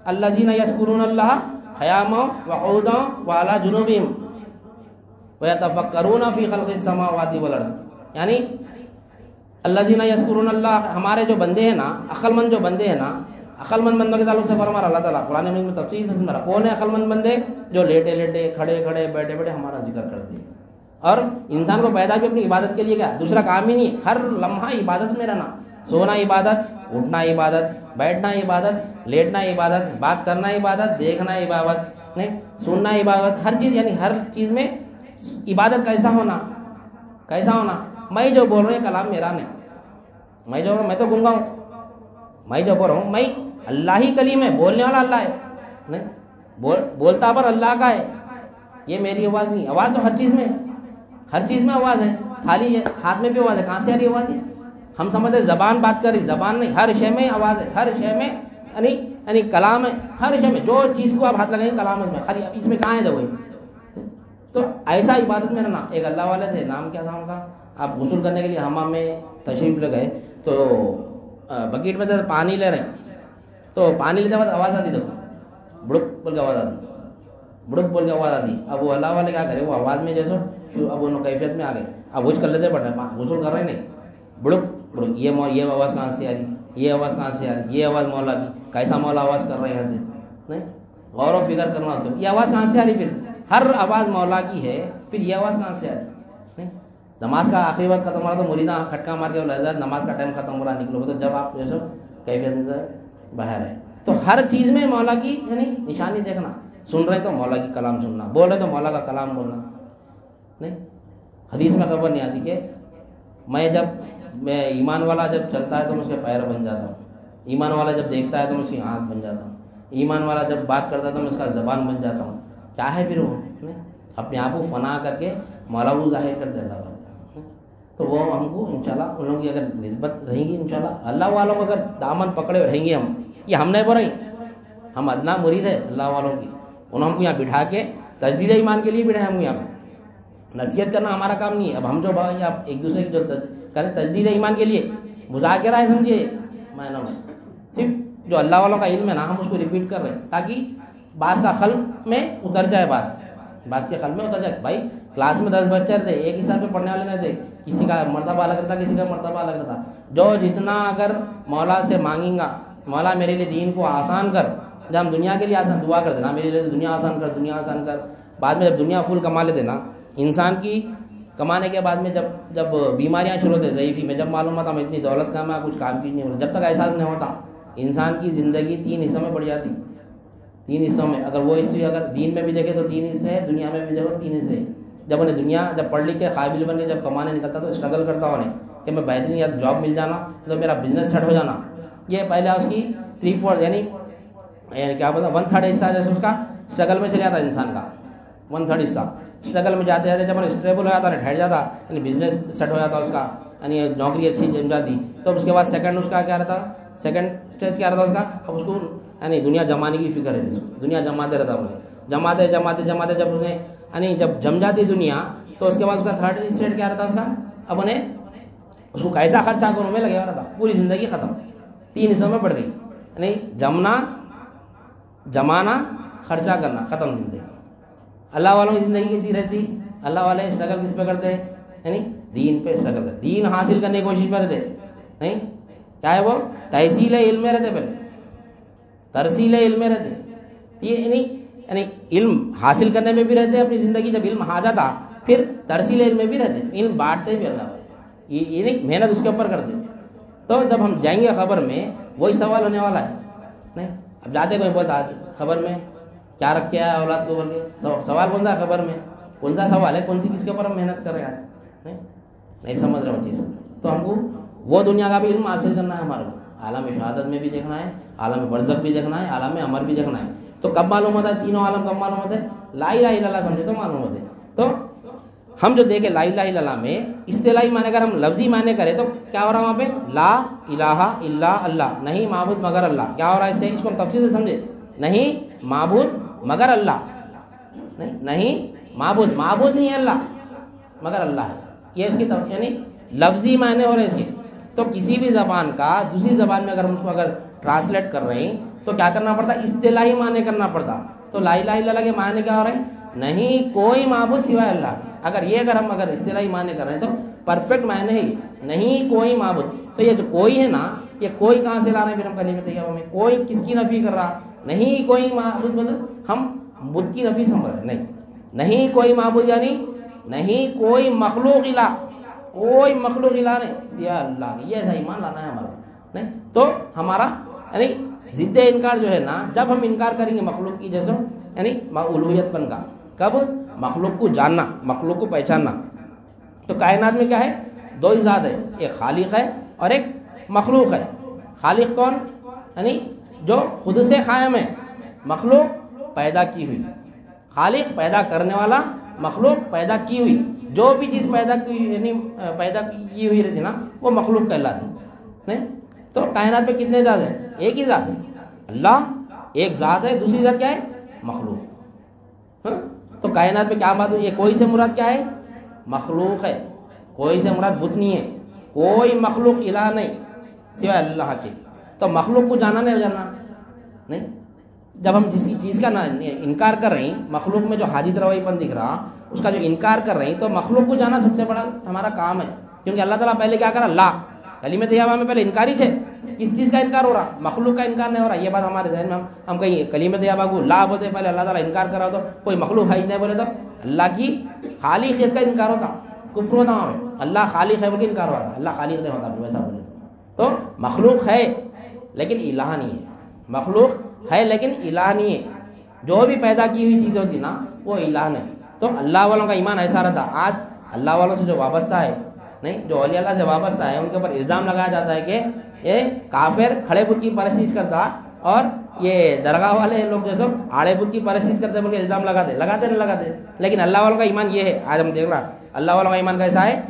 الذين يذكرون الله قياما وقعودا وعلى جنوبهم ويتفكرون في خلق السماوات والارض یعنی الذين يذكرون الله ہمارے جو بندے ہیں نا عقل مند جو بندے ہیں نا عقل مند بندوں کے تعلق سے فرما اللہ تعالیٰ قرآن مجید میں تفصیل سے سنا کون ہے عقل مند بندے جو لیٹے لیٹے کھڑے کھڑے بیٹھے بیٹھے ہمارا ذکر کرتے ہیں اور انسان کو پیدا بھی اپنی عبادت کے لیے کیا دوسرا کام ہی نہیں ہر لمحہ عبادت میں رہنا سونا عبادت اٹھنا عبادت بیٹھنا عبادت لیٹنا عبادت بات کرنا عبادت دیکھنا عبادت نہیں سننا عبادت ہر چیز یعنی ہر چیز میں عبادت کیسا ہونا میں جو بول رہا ہوں کلام میرا نہیں میں تو گنگا ہوں میں جو بول رہا ہوں میں اللہ ہی کلیم ہے بولنے والا اللہ ہے نہیں بولتا پر اللہ کا ہے یہ میری آواز نہیں آواز تو ہر چیز میں آواز ہے تھالی ہے ہاتھ میں بھی آواز ہے کہاں سے آ رہی آواز ہے ہم سمجھتے زبان بات کر رہی زبان نہیں ہر شے میں آواز ہے ہر شے میں یعنی کلام ہے ہر شے میں جو چیز کو آپ ہاتھ لگائیں کلام ہے خالی اس میں کہاں ہے دوائی تو ایسا عبادت میں رہنا ایک اللہ والے تھے نام کیا تھا ان کا آپ غسل کرنے کے لیے حمام میں تشریف لے گئے تو بکیٹ میں پانی لے رہے ہیں تو پانی لیتے وقت آواز آتی دیکھو بڑک بول کے آواز آتی اب وہ اللہ والے کیا کرے وہ آواز میں جیسو اب انہوں کیفیت میں آ گئے اب غسل کر لیتے پڑ رہے غسل کر رہے نہیں بڑک یہ آواز کہاں سے آ رہی یہ آواز کہاں سے آ رہی یہ آواز مولا کی کیسا مولا آواز کر رہے ہیں یہاں سے نہیں غور و فکر کرنا اس کو یہ آواز کہاں سے آ رہی پھر ہر آواز مولا کی ہے پھر یہ آواز کہاں سے آ رہی نہیں نماز کا آخری وقت ختم ہو رہا تو مریدہ کھٹکا مار کے حضرت نماز کا ٹائم ختم ہو رہا نکلو گے، تو جب آپ جو ہے کیفیت باہر ہے. تو ہر چیز میں مولا کی یعنی نشانی دیکھنا. سن رہے تو مولا کی کلام سننا، بول رہے تو مولا کا کلام بولنا. نہیں حدیث میں خبر نہیں آتی کہ میں ایمان والا جب چلتا ہے تو میں اس کے پیر بن جاتا ہوں، ایمان والا جب دیکھتا ہے تو میں اس کی آنکھ بن جاتا ہوں، ایمان والا جب بات کرتا ہے تو میں اس کا زبان بن جاتا ہوں. کیا ہے پھر وہ اپنے آپ کو فنا کر کے مولا کو ظاہر کر دے اللہ والا. تو وہ ہم کو انشاءاللہ ان لوگوں کی اگر نسبت رہیں گی انشاءاللہ اللہ والوں کو اگر دامن پکڑے رہیں گے ہم، یہ ہم نہیں بول رہے، ہم ادنا مرید ہے اللہ والوں کی، انہوں ہم کو یہاں بٹھا کے تجدید ایمان کے لیے بٹھائے ہم یہاں پہ. نصیحت کرنا ہمارا کام نہیں ہے. اب ہم جو بھائی آپ ایک دوسرے کی جو کریں تجدید ایمان کے لیے مذاکرہ ہے سمجھے معنوں میں، صرف جو اللہ والوں کا علم ہے نا ہم اس کو ریپیٹ کر رہے ہیں تاکہ بعض کا قلب میں اتر جائے، بعض کے قلب میں اتر جائے. بھائی کلاس میں 10 بچے رہتے، ایک ہی سال پہ پڑھنے والے نہیں تھے، کسی کا مرتبہ الگ رہتا، کسی کا مرتبہ الگ رہتا. جو جتنا اگر مولا سے مانگیں گا مولا میرے لیے دین کو آسان کر، جب ہم دنیا کے لیے آسان دعا کر دینا میرے لیے دنیا آسان کر، دنیا آسان کر. بعد میں جب دنیا فل کما لیتے نا انسان کی کمانے کے بعد میں جب بیماریاں شروع ہوتے ضعیفی میں، جب معلوم ہوتا ہم اتنی دولت کا میں کچھ کام کی نہیں ہوتا، جب تک احساس نہیں ہوتا انسان کی زندگی 3 حصوں میں پڑ جاتی. 3 حصوں میں اگر وہ حصے اگر دین میں بھی دیکھے تو 3 حصے ہیں، دنیا میں بھی دیکھو 3 حصے ہیں. جب انہیں دنیا جب پڑھ لکھ کے قابل بن کے جب کمانے نکلتا تو اسٹرگل کرتا انہیں کہ میں بہترین یا جاب مل جانا تو میرا بزنس سیٹ ہو جانا. یہ پہلے اس کی 3/4 یعنی کیا بولتا 1/3 حصہ جیسے اس کا اسٹرگل میں چلے جاتا انسان کا. 1/3 حصہ اسٹرگل میں جاتے جاتے جب انہیں اسٹیبل ہو جاتا ٹھہر جاتا یعنی بزنس سیٹ ہو جاتا اس کا، یعنی نوکری اچھی جم جاتی. تو اس کے بعد سیکنڈ اس کا کیا رہتا، سیکنڈ اسٹیج کیا رہتا اس کا، اب اس کو یعنی دنیا جمانے کی فکر ہے، دنیا جماتے رہتا انہیں، جماتے جب انہیں یعنی جب جم جاتی دنیا تو اس کے بعد اس کا 3rd اسٹیج کیا رہتا اس کا، اب انہیں اس کو کیسا خرچہ کرنے میں لگے رہتا، پوری زندگی ختم 3 حصوں میں پڑ گئی. یعنی جمنا جمانا خرچہ کرنا ختم زندگی. اللہ والوں کی زندگی کیسی رہتی، اللہ والے اسٹرگل کس پہ کرتے یعنی دین پہ اسٹرگل کرتے، دین حاصل کرنے کی کوشش میں رہتے. نہیں کیا ہے وہ تحصیل علم میں رہتے، پہلے ترسیل علم میں رہتے. یہ یعنی علم حاصل کرنے میں بھی رہتے اپنی زندگی، جب علم آ جاتا پھر ترسیل علم میں بھی رہتے، علم بانٹتے بھی اللہ والے، یہ نہیں محنت اس کے اوپر کرتے. تو جب ہم جائیں گے خبر میں وہی سوال ہونے والا ہے. نہیں اب جاتے کوئی بولتا خبر میں کیا رکھ کے آیا اولاد کو بول کے، سوال کون سا خبر میں کون سا سوال ہے، کون سی کس کے اوپر ہم محنت کر رہے ہیں، نہیں سمجھ رہے وہ چیز. تو ہم کو وہ دنیا کا بھی علم حاصل کرنا ہے، ہمارے کو عالم شہادت میں بھی دیکھنا ہے، عالم برزخ بھی دیکھنا ہے، عالم امر بھی دیکھنا ہے. تو کب معلوم ہوتا ہے تینوں عالم کب معلوم ہوتے ہیں، لا الہ الا اللہ سمجھے تو معلوم ہوتے. تو ہم جو دیکھیں لا الہ الا اللہ میں اصطلاحی معنی اگر ہم لفظی معنی کریں تو کیا ہو رہا ہے وہاں پہ، لا الہ الا اللہ، نہیں معبود مگر اللہ. کیا ہو رہا ہے اس سے، اس کو ہم تفصیل سے سمجھے، نہیں معبود مگر اللہ، نہیں معبود نہیں ہے اللہ مگر اللہ ہے. یہ اس کی یعنی لفظی معنی ہو رہے اس کے. تو کسی بھی زبان کا دوسری زبان میں اگر ہم اس کو اگر ٹرانسلیٹ کر رہے ہیں تو کیا کرنا پڑتا، اصطلاحی معنی کرنا پڑتا. تو لا الہ الا اللہ کے معنی کیا ہو رہے ہیں، نہیں کوئی معبود سوائے اللہ کے. اگر ہم اصطلاحی معنی کر رہے ہیں تو پرفیکٹ معنی ہے نہیں کوئی معبود. تو یہ جو کوئی ہے نا، یہ کوئی کہاں سے لا رہے ہیں، پھر ہم کلمہ طیبہ میں کوئی کس کی نفی کر رہا، نہیں کوئی معبود، مطلب ہم بدھ کی نفی سمجھ رہے ہیں. نہیں کوئی معبود یعنی نہیں کوئی مخلوق الہ، کوئی مخلوق الہ نہیں سوائے اللہ کی. یہ ایسا ایمان لانا ہے ہمارا. نہیں تو ہمارا یعنی ضد انکار جو ہے نا، جب ہم انکار کریں گے مخلوق کی جیسے یعنی الوہیت پن کا، کب مخلوق کو جاننا، مخلوق کو پہچاننا. تو کائنات میں کیا ہے، 2 ہی ذات ہے، ایک خالق ہے اور ایک مخلوق ہے. خالق کون، یعنی جو خود سے قائم ہے، مخلوق پیدا کی ہوئی. خالق پیدا کرنے والا، مخلوق پیدا کی ہوئی. جو بھی چیز پیدا کی ہوئی رہتی نا وہ مخلوق کہلاتی. نہیں تو کائنات میں کتنے ذات ہیں، ایک ہی ذات ہے اللہ، ایک ذات ہے، دوسری ذات کیا ہے، مخلوق. تو کائنات میں کیا بات ہوئی، یہ کوئی سے مراد کیا ہے، مخلوق ہے. کوئی سے مراد بت نہیں ہے، کوئی مخلوق الہ نہیں سوائے اللہ کے. تو مخلوق کو جانا نہیں جانا نہیں. جب ہم کسی چیز کا انکار کر رہے ہیں، مخلوق میں جو حادث روی پن دکھ رہا اس کا جو انکار کر رہے ہیں، تو مخلوق کو جانا سب سے بڑا ہمارا کام ہے. کیونکہ اللہ تعالیٰ پہلے کیا کرا، لا کلمہ طیبہ میں پہلے انکاری تھے. کس چیز کا انکار ہو رہا، مخلوق کا انکار نہیں ہو رہا. یہ بات ہمارے ذہن میں ہم کہیں کلمہ طیبہ کو لا بولتے پہلے اللہ تعالیٰ انکار کر رہا تو کوئی مخلوق ہے ہی نہیں بولے تو اللہ کی خالقیت کا انکار ہوتا. کفر ہوتا ہے اللہ خالق ہے بلکہ انکار والا اللہ خالق نہیں ہوتا ویسا بولے تو مخلوق ہے لیکن الہ نہیں ہے مخلوق ہے لیکن الہ نہیں ہے جو بھی پیدا کی ہوئی چیزیں ہوتی نا وہ الہ نہیں تو اللہ والوں کا ایمان ایسا رہتا آج اللہ والوں سے جو وابستہ ہے نہیں جو اولیاء اللہ سے وابستہ ہے ان کے اوپر الزام لگایا جاتا ہے کہ یہ کافر کھڑے بت کی پرستش کرتا اور یہ درگاہ والے لوگ جو سب آڑے بت کی پرستش کرتے بلکہ الزام لگاتے لیکن اللہ والوں کا ایمان یہ ہے آج ہم دیکھ رہا اللہ والوں کا ایمان کیسا ہے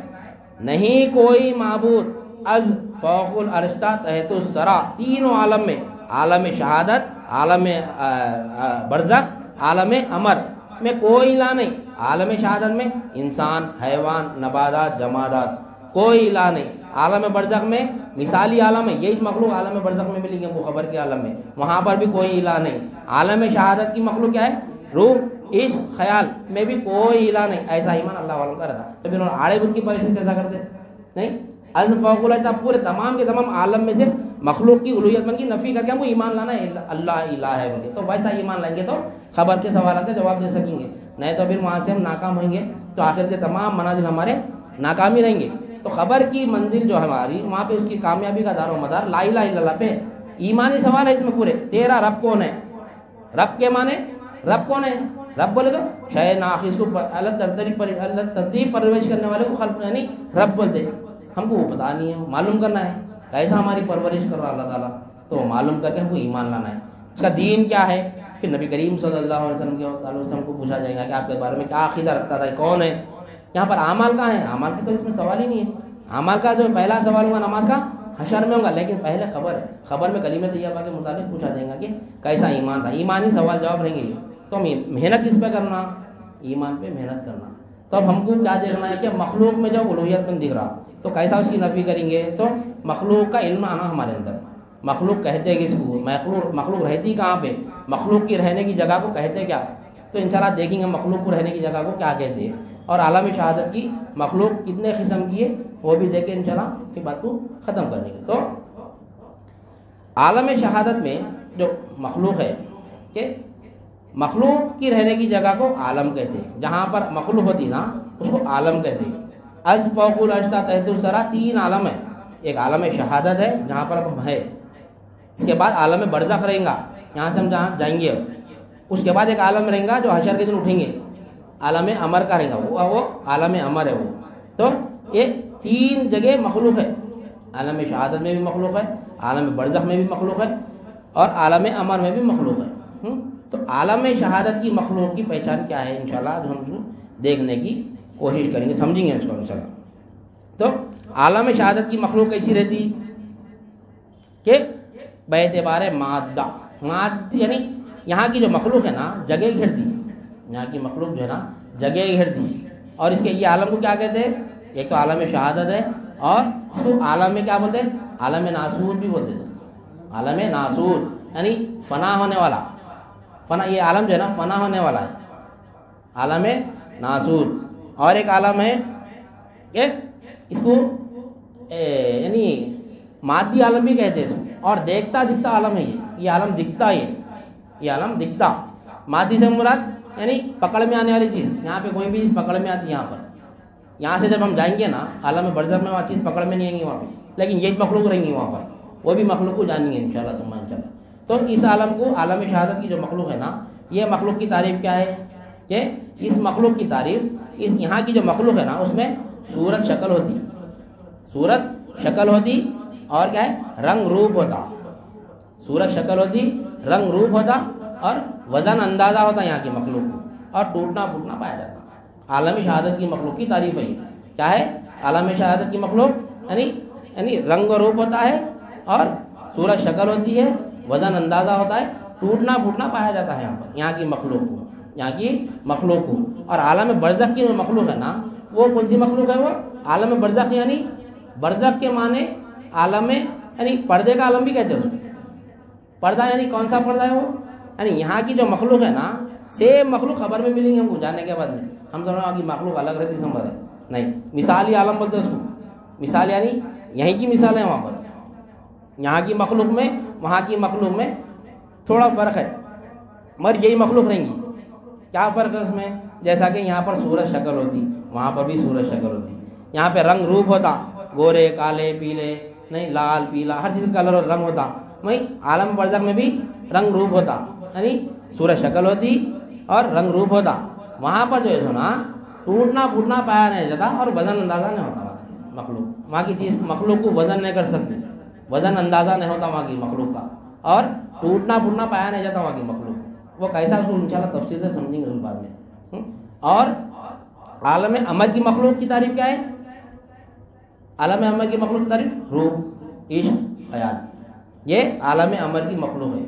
نہیں کوئی معبود از فوق العرش تحت الثری تینوں عالم میں عالم شہادت عالم برزخ عالم امر میں کوئی الہ نہیں عالم شہادت میں انسان حیوان نباتات جمادات کوئی الہ نہیں عالم برزخ میں مثالی عالم ہے یہی مخلوق عالم برزخ میں ملیں گے وہ خبر کے عالم میں وہاں پر بھی کوئی الہ نہیں عالم شہادت کی مخلوق کیا ہے روح عشق خیال میں بھی کوئی الہ نہیں ایسا ایمان اللہ والوں کا رہتا تو پھر آڑے بت کی پرستش کیسا کرتے نہیں از فوق العرش پورے تمام کے تمام عالم میں سے مخلوق کی الوہیت من کی نفی کر کے ہم کو ایمان لانا ہے اللہ الہ ہے بولے تو ویسا ایمان لائیں گے تو خبر کے سوالات کا جواب دے سکیں گے نہیں تو پھر وہاں سے ہم ناکام ہوئیں گے تو آخر کے تمام منازل ہمارے ناکامی رہیں گے تو خبر کی منزل جو ہماری وہاں پہ اس کی کامیابی کا دار و مدار لا الہ الا اللہ پہ ایمانی سوال ہے اس میں پورے تیرا رب کون ہے رب کے معنی رب کون ہے رب بولے تو شے ناخذ کو اللہ ترتیب پرورش کرنے والے کو خلق یعنی رب بولتے ہم کو وہ پتہ نہیں ہے معلوم کرنا ہے کیسا ہماری پرورش کر رہا اللہ تعالیٰ تو معلوم کر کے ہم کو ایمان لانا ہے اس کا دین کیا ہے پھر نبی کریم صلی اللہ علیہ وسلم کو پوچھا جائے گا کہ آپ کے بارے میں کیا عقیدہ رکھتا تھا کون ہے یہاں پر اعمال کہاں ہے اعمال کی تو اس میں سوال ہی نہیں ہے اعمال کا جو پہلا سوال ہوگا نماز کا حشر میں ہوگا لیکن پہلے خبر ہے خبر میں کلمہ طیبہ کے متعلق پوچھا جائے گا کہ کیسا ایمان تھا ایمانی سوال جواب رہیں گے تو محنت کس پہ کرنا ایمان پہ محنت کرنا تو اب ہم کو کیا دیکھنا ہے کہ مخلوق میں جو الوہیت میں دکھ رہا تو کیسا اس کی نفی کریں گے تو مخلوق کا علم آنا ہمارے اندر مخلوق کہتے کس کو مخلوق رہتی کہاں پہ مخلوق کی رہنے کی جگہ کو کہتے کیا تو انشاءاللہ دیکھیں گے مخلوق کو رہنے کی جگہ کو کیا کہتے ہیں اور عالم شہادت کی مخلوق کتنے قسم کی ہے وہ بھی دیکھیں انشاءاللہ کی بات کو ختم کر دیں گے تو عالم شہادت میں جو مخلوق ہے کہ مخلوق کی رہنے کی جگہ کو عالم کہتے ہیں جہاں پر مخلوق ہوتی نا اس کو عالم کہتے ہیں از فوق العرش تحت الثری تین عالم ہے ایک عالم شہادت ہے جہاں پر اب ہم ہے اس کے بعد عالم برزخ رہیں گا یہاں سے ہم جہاں جائیں گے اس کے بعد ایک عالم رہیں گا جو حشر کے دن اٹھیں گے عالم امر کا رہیں گا وہ عالم امر ہے وہ تو یہ تین جگہ مخلوق ہے عالم شہادت میں بھی مخلوق ہے عالم برزخ میں بھی مخلوق ہے اور عالم امر میں بھی مخلوق ہے تو عالم شہادت کی مخلوق کی پہچان کیا ہے انشاءاللہ جو ہم دیکھنے کی کوشش کریں گے سمجھیں گے اس کو انشاءاللہ تو عالم شہادت کی مخلوق کیسی رہتی کہ باعتبار مادہ یعنی یہاں کی جو مخلوق ہے نا جگہ گھرتی یہاں کی مخلوق جو ہے نا جگہ گھرتی اور اس کے یہ عالم کو کیا کہتے ہیں ایک تو عالم شہادت ہے اور اس کو عالم میں کیا بولتے ہیں عالم ناسور بھی بولتے ہیں عالم ناسور یعنی فنا ہونے والا فنا یہ عالم جو ہے نا فنا ہونے والا ہے عالم ناسور اور ایک عالم ہے کہ اس کو یعنی مادی عالم بھی کہتے ہیں اور دیکھتا دکھتا عالم ہے یہ عالم دکھتا ہے یہ عالم دکھتا مادی سے مراد یعنی پکڑ میں آنے والی چیز یہاں پہ کوئی بھی چیز پکڑ میں آتی ہے یہاں پر یہاں سے جب ہم جائیں گے نا عالم برزخ میں وہ چیز پکڑ میں نہیں آئیں گی وہاں پہ لیکن یہ مخلوق رہیں گی وہاں پر وہ بھی مخلوق کو جانیں گے انشاءاللہ ثم انشاءاللہ تو اس عالم کو عالم شہادت کی جو مخلوق ہے نا یہ مخلوق کی تعریف کیا ہے کہ اس مخلوق کی تعریف اس یہاں کی جو مخلوق ہے نا اس میں صورت شکل ہوتی صورت شکل ہوتی اور کیا ہے رنگ روپ ہوتا صورت شکل ہوتی رنگ روپ ہوتا اور وزن اندازہ ہوتا یہاں کی مخلوق کو اور ٹوٹنا پھوٹنا پایا جاتا عالم شہادت کی مخلوق کی تعریف ہے کیا ہے عالم شہادت کی مخلوق یعنی رنگ و روپ ہوتا ہے اور صورت شکل ہوتی ہے وزن اندازہ ہوتا ہے ٹوٹنا پھوٹنا پایا جاتا ہے یہاں پر یہاں کی مخلوق کو اور عالم برزخ کی جو مخلوق ہے نا وہ کون سی مخلوق ہے وہ عالم برزخ یعنی برزخ کے معنی عالم یعنی پردے کا عالم بھی کہتے ہیں اس کو پردہ یعنی کون سا پردہ ہے وہ یعنی یہاں کی جو مخلوق ہے نا سیم مخلوق خبر میں ملیں گے ہم کو جانے کے بعد میں ہم دونوں کی مخلوق الگ رہتی سمجھ ہے نہیں مثالی عالم بولتے ہیں اس کو مثال یعنی یہیں کی مثال ہے وہاں پر یہاں کی مخلوق میں وہاں کی مخلوق میں تھوڑا فرق ہے مگر یہی مخلوق رہیں گی کیا فرق ہے اس میں جیسا کہ یہاں پر صورت شکل ہوتی وہاں پر بھی صورت شکل ہوتی. یہاں پہ رنگ روپ ہوتا, گورے کالے پیلے, نہیں لال پیلا ہر چیز کا کلر اور رنگ ہوتا. وہیں عالم برزخ میں بھی رنگ روپ ہوتا, یعنی صورت شکل ہوتی اور رنگ روپ ہوتا. وہاں پر جو ہے سنا ٹوٹنا پھوٹنا پایا نہیں جاتا اور وزن اندازہ نہیں ہوتا. مخلوق وہاں کی چیز مخلوق کو وزن نہیں کر سکتے, وزن اندازہ نہیں ہوتا وہاں کی مخلوق کا, اور ٹوٹنا پھوٹنا پایا نہیں جاتا وہاں کی مخلوق. وہ کیسا اس کو انشاءاللہ تفصیل سے سمجھیں گے بعد میں. اور عالم امر کی مخلوق کی تعریف کیا ہے؟ عالم امر کی مخلوق کی تعریف روح, عشق, خیال, یہ عالم امر کی مخلوق ہے.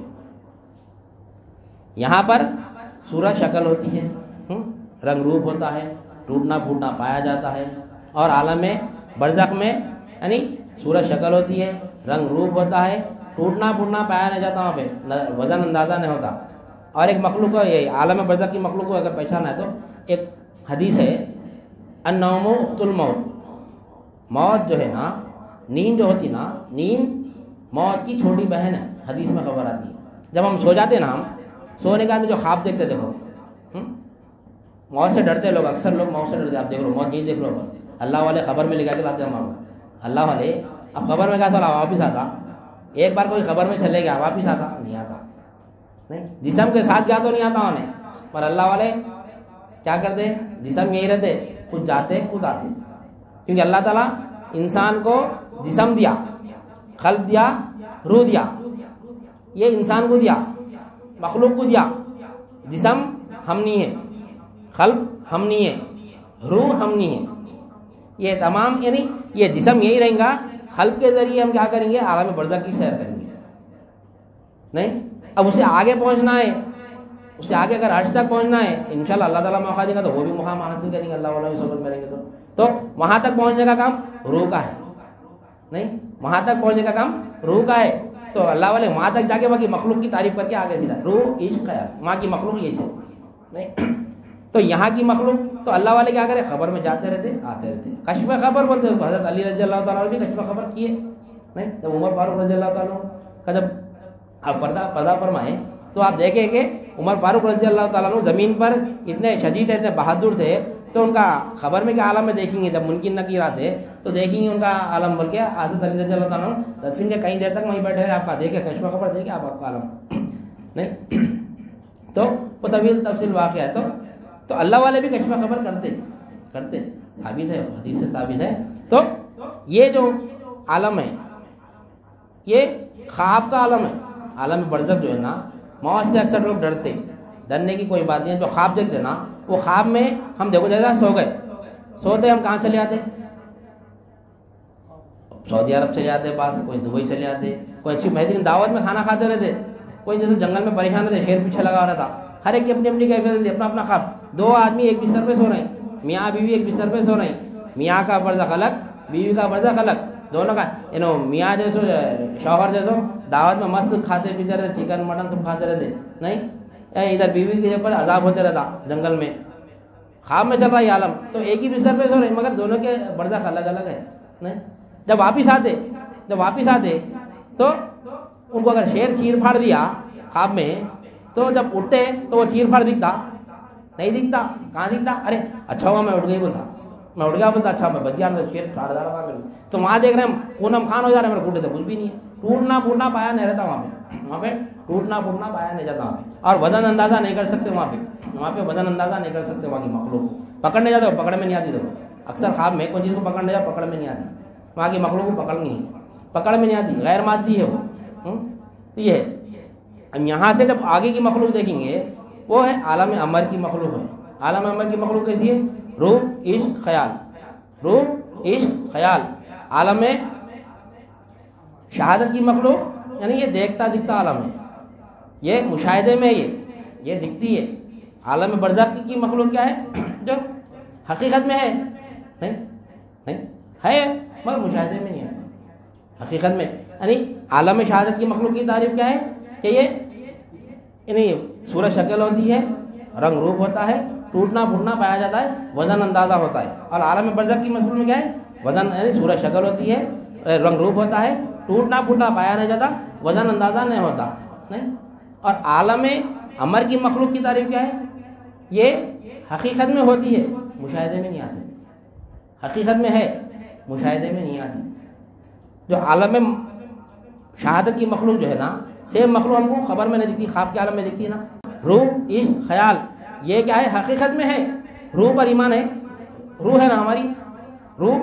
یہاں پر صورت شکل ہوتی ہے, رنگ روپ ہوتا ہے, ٹوٹنا پھوٹنا پایا جاتا ہے. اور عالم برزخ میں یعنی صورت شکل ہوتی ہے, رنگ روپ ہوتا ہے, ٹوٹنا پھوٹنا پایا نہیں جاتا, وہاں پہ وزن اندازہ نہیں ہوتا. اور ایک مخلوق ہے یہ عالم برزخ کی مخلوق کو اگر پہچانا ہے تو ایک حدیث ہے, النوم اخت الموت, موت جو ہے نا, نیند جو ہوتی نا, نیند موت کی چھوٹی بہن ہے. حدیث میں خبر آتی ہے جب ہم سو جاتے نا, ہم سونے کے بعد جو خواب دیکھتے, دیکھو موت سے ڈرتے لوگ, اکثر لوگ موت سے ڈرتے. آپ دیکھ لو موت نہیں دیکھ لو, اللہ والے خبر میں لگا کے لاتے ہم آپ, اللہ والے اب خبر میں کیا سوال واپس آتا. ایک بار کوئی خبر میں چلے گیا واپس آتا نہیں, آتا نہیں, جسم کے ساتھ گیا تو نہیں آتا انہیں. پر اللہ والے کیا کرتے, جسم یہی رہتے, خود جاتے خود آتے. کیونکہ اللہ تعالیٰ انسان کو جسم دیا, قلب دیا, روح دیا. یہ انسان کو دیا, مخلوق کو دیا. جسم ہم نہیں ہے, قلب ہم نہیں ہے, روح ہم نہیں ہے. یہ تمام یعنی یہ جسم یہی رہیں گا, قلب کے ذریعے ہم کیا کریں گے, عالم برزخ کی سیر کریں گے. نہیں, اب اسے آگے پہنچنا ہے, اسے آگے اگر عرش تک پہنچنا ہے انشاءاللہ اللہ تعالیٰ موقع دے گا تو وہ بھی مقام حاصل کریں گے اللہ والا بھی صحبت میں رہیں گے. تو وہاں تک پہنچنے کا کام روح کا ہے. نہیں, وہاں تک پہنچنے کا کام روح کا ہے. تو اللہ والے وہاں تک جا کے وہاں کی مخلوق کی تعریف کر کے آگے سیدھا روح عشق خیال, وہاں کی مخلوق یہ چیز نہیں. تو یہاں کی مخلوق تو اللہ والے کیا کرے, خبر میں جاتے رہتے آتے رہتے. کشف خبر بولتے ہیں, حضرت علی رضی اللہ تعالیٰ بھی کشف خبر کیے. نہیں, جب عمر فاروق رضی اللہ تعالیٰ کا جب آپ پردہ فرمائیں تو آپ دیکھیں کہ عمر فاروق رضی اللہ تعالیٰ زمین پر اتنے شدید تھے, اتنے بہادر تھے. تو ان کا خبر میں کیا عالم میں دیکھیں گے, جب ممکن نکیرات ہے تو دیکھیں گے ان کا عالم بلکہ حضرت علی رضی اللہ تعالیٰ دفن کے کہیں دیر تک وہیں بیٹھے ہیں, آپ کا دیکھے کشف خبر دیکھے آپ کا عالم نہیں. تو وہ طویل تفصیل واقعہ ہے. تو اللہ والے بھی کشف خبر کرتے ثابت ہے, حدیث سے ثابت ہے. تو یہ جو عالم ہے یہ خواب کا عالم ہے. عالم برزخ جو ہے نا, موت سے اکثر لوگ ڈرتے, ڈرنے کی کوئی بات نہیں ہے. جو خواب دیکھتے نا, وہ خواب میں ہم دیکھو جیسا سو گئے, سوتے ہم کہاں چلے آتے, سعودی عرب چلے جاتے پاس, کوئی دبئی چلے جاتے, کوئی اچھی بہترین دعوت میں کھانا کھاتے رہتے, کوئی جیسے جنگل میں پریشان رہتے, شیر پیچھے لگا رہا تھا. ہر ایک کی اپنی اپنی کیفیت رہتی, اپنا اپنا خواب. دو آدمی ایک بستر پہ سو رہے ہیں, میاں بیوی ایک بستر پہ سو رہے ہیں, میاں کا برزخ الگ, بیوی کا برزخ الگ, دونوں کا میاں جیسو شوہر جیسو دعوت میں مست کھاتے پیتے رہتے, چکن مٹن سب کھاتے رہتے. نہیں, ادھر بیوی کے اوپر عذاب ہوتے رہتا جنگل میں, خواب میں چل رہا یہ عالم. تو ایک ہی بستر پہ سو رہے ہیں مگر دونوں کے برزخ الگ الگ ہے. نہیں, جب واپس آتے تو ان کو اگر شیر چیر پھاڑ دیا خواب میں, تو جب اٹھتے تو وہ چیر پھاڑ دکھتا نہیں, دکھتا کہاں دکھتا, ارے اچھا ہوا میں اٹھ گیا بولتا, اچھا میں بچ گیا, میں شیر پھاڑ جا رہا تھا. تو وہاں دیکھ رہے ہیں خونم خان ہو جا رہے ہیں, میرے ٹوٹے تو کچھ بھی نہیں ہے. ٹوٹنا پھوٹنا پایا نہیں رہتا وہاں پہ ٹوٹنا پھوٹنا پایا نہیں جاتا وہاں پہ. اور وزن اندازہ نہیں کر سکتے وہاں پہ وزن اندازہ نہیں کر سکتے وہاں کی مخلوق کو. پکڑنے جاتے ہو, پکڑ میں نہیں آتی. دیکھو اکثر خواب میں کوئی چیز کو پکڑنے جاؤ, پکڑ میں نہیں آتی. وہاں کی مخلوق کو پکڑ میں نہیں آتی, غیر مادی ہے وہ. تو یہ ہے. اب یہاں سے جب آگے کی مخلوق دیکھیں گے, وہ ہے عالم امر کی مخلوق ہے. عالم امر کی مخلوق کیسی ہے, روح عشق خیال, روح عشق خیال. عالم شہادت کی مخلوق یعنی یہ دیکھتا دکھتا عالم ہے, یہ مشاہدے میں یہ دکھتی ہے. عالم برزخ کی مخلوق کیا ہے, جو حقیقت میں ہے, نہیں ہے مگر مشاہدے میں نہیں ہے. حقیقت میں یعنی عالم شہادت کی مخلوق کی تعریف کیا ہے کہ یہ یعنی صورت شکل ہوتی ہے, رنگ روپ ہوتا ہے, ٹوٹنا پھوٹنا پایا جاتا ہے, وزن اندازہ ہوتا ہے. اور عالم برزخ کی مخلوق میں کیا ہے, وزن یعنی صورت شکل ہوتی ہے, رنگ روپ ہوتا ہے, ٹوٹنا پھوٹنا پایا نہیں جاتا, وزن اندازہ نہیں ہوتا. نہیں, اور عالم امر کی مخلوق کی تعریف کیا ہے, یہ حقیقت میں ہوتی ہے مشاہدے میں نہیں آتی، حقیقت میں ہے مشاہدے میں نہیں آتی. جو عالم شہادت کی مخلوق جو ہے نا، سیم مخلوق ہم کو خبر میں نہیں دکھتی، خواب کے عالم میں دکھتی ہے نا. روح، عشق، خیال، یہ کیا ہے؟ حقیقت میں ہے. روح پر ایمان ہے، روح ہے نا ہماری، روح،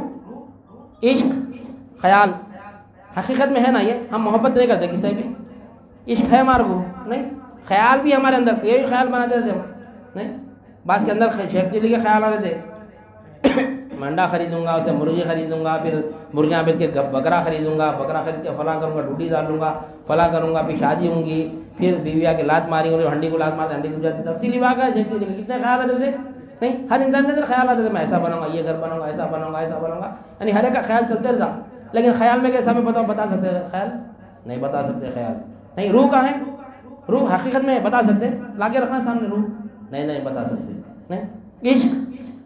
عشق، خیال حقیقت میں ہے نا. یہ ہم محبت نہیں کرتے کسی بھی، عشق ہے ہمارے کو نہیں، خیال بھی ہمارے اندر، یہ بھی خیال بناتے تھے ہم نہیں. بعض کے اندر شیخ چلی کے خیال آ رہے تھے، منڈا خریدوں گا، اسے مرغی خریدوں گا، پھر مرغیاں بیچ کے بکرا خریدوں گا، بکرا خرید کے فلاں کروں گا، ڈوڈی ڈالوں گا، فلاں کروں گا، پھر شادی ہوں گی، پھر بیویا کے لات ماری ہوں گی، ہنڈی کو لات مارتے ہنڈی ڈوب جاتی. تفصیلی واقعہ ہے. کتنے خیال آتے تھے نہیں، ہر انسان کے اندر خیال آتے تھے، میں ایسا بناؤں گا، یہ گھر بناؤں گا، ایسا بناؤں گا، ایسا بناؤں گا، یعنی ہر ایک کا خیال چلتے رہتا. لیکن خیال میں کیسا ہمیں بتا سکتے ہیں؟ خیال نہیں بتا سکتے. خیال نہیں. روح کہاں ہے؟ روح حقیقت میں بتا سکتے، لا کے رکھنا سامنے روح نہیں بتا سکتے نہیں. عشق،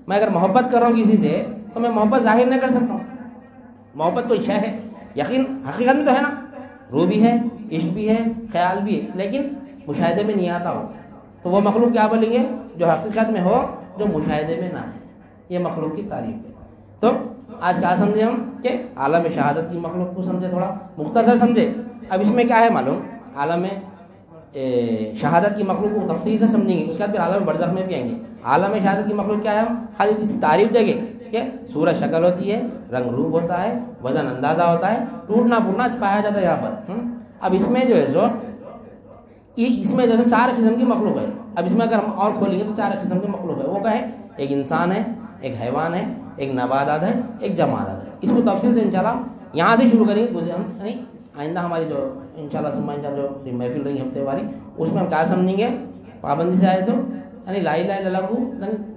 میں اگر محبت کر رہا ہوں کسی سے تو میں محبت ظاہر نہیں کر سکتا ہوں. محبت کوئی شے ہے، یقین حقیقت میں تو ہے نا، روح بھی ہے، عشق بھی ہے، خیال بھی ہے، لیکن مشاہدے میں نہیں آتا ہو. تو وہ مخلوق کیا بولیں گے؟ جو حقیقت میں ہو، جو مشاہدے میں نہ ہے. یہ مخلوق کی تعریف ہے. تو آج کیا سمجھے ہم کہ عالم شہادت کی مخلوق کو سمجھے، تھوڑا مختصر سمجھے. اب اس میں کیا ہے معلوم، عالم شہادت کی مخلوق کو تفصیل سے سمجھیں گے، اس کے بعد پھر عالم برزخ میں بھی آئیں گے. عالم شہادت کی مخلوق کیا ہے؟ ہم خالی اس کی تعریف دیں گے کہ صورت شکل ہوتی ہے، رنگ روپ ہوتا ہے، وزن اندازہ ہوتا ہے، ٹوٹنا پھوٹنا پایا جاتا ہے یہاں پر. اب اس میں جو ہے سو اس میں جو ہے 4 قسم کی مخلوق ہے. اب اس میں اگر ہم اور کھولیں گے تو 4 قسم کی مخلوق ہے. وہ کیا ہے؟ ایک انسان ہے، ایک حیوان ہے، ایک نباتات ہے، ایک جمادات ہے. اس کو تفصیل سے انشاءاللہ یہاں سے شروع کریں گے. آئندہ ہماری جو انشاءاللہ جو محفل رہی ہفتے واری، اس میں ہم کیا سمجھیں گے پابندی سے آئے تو، یعنی لا الہ الا اللہ کو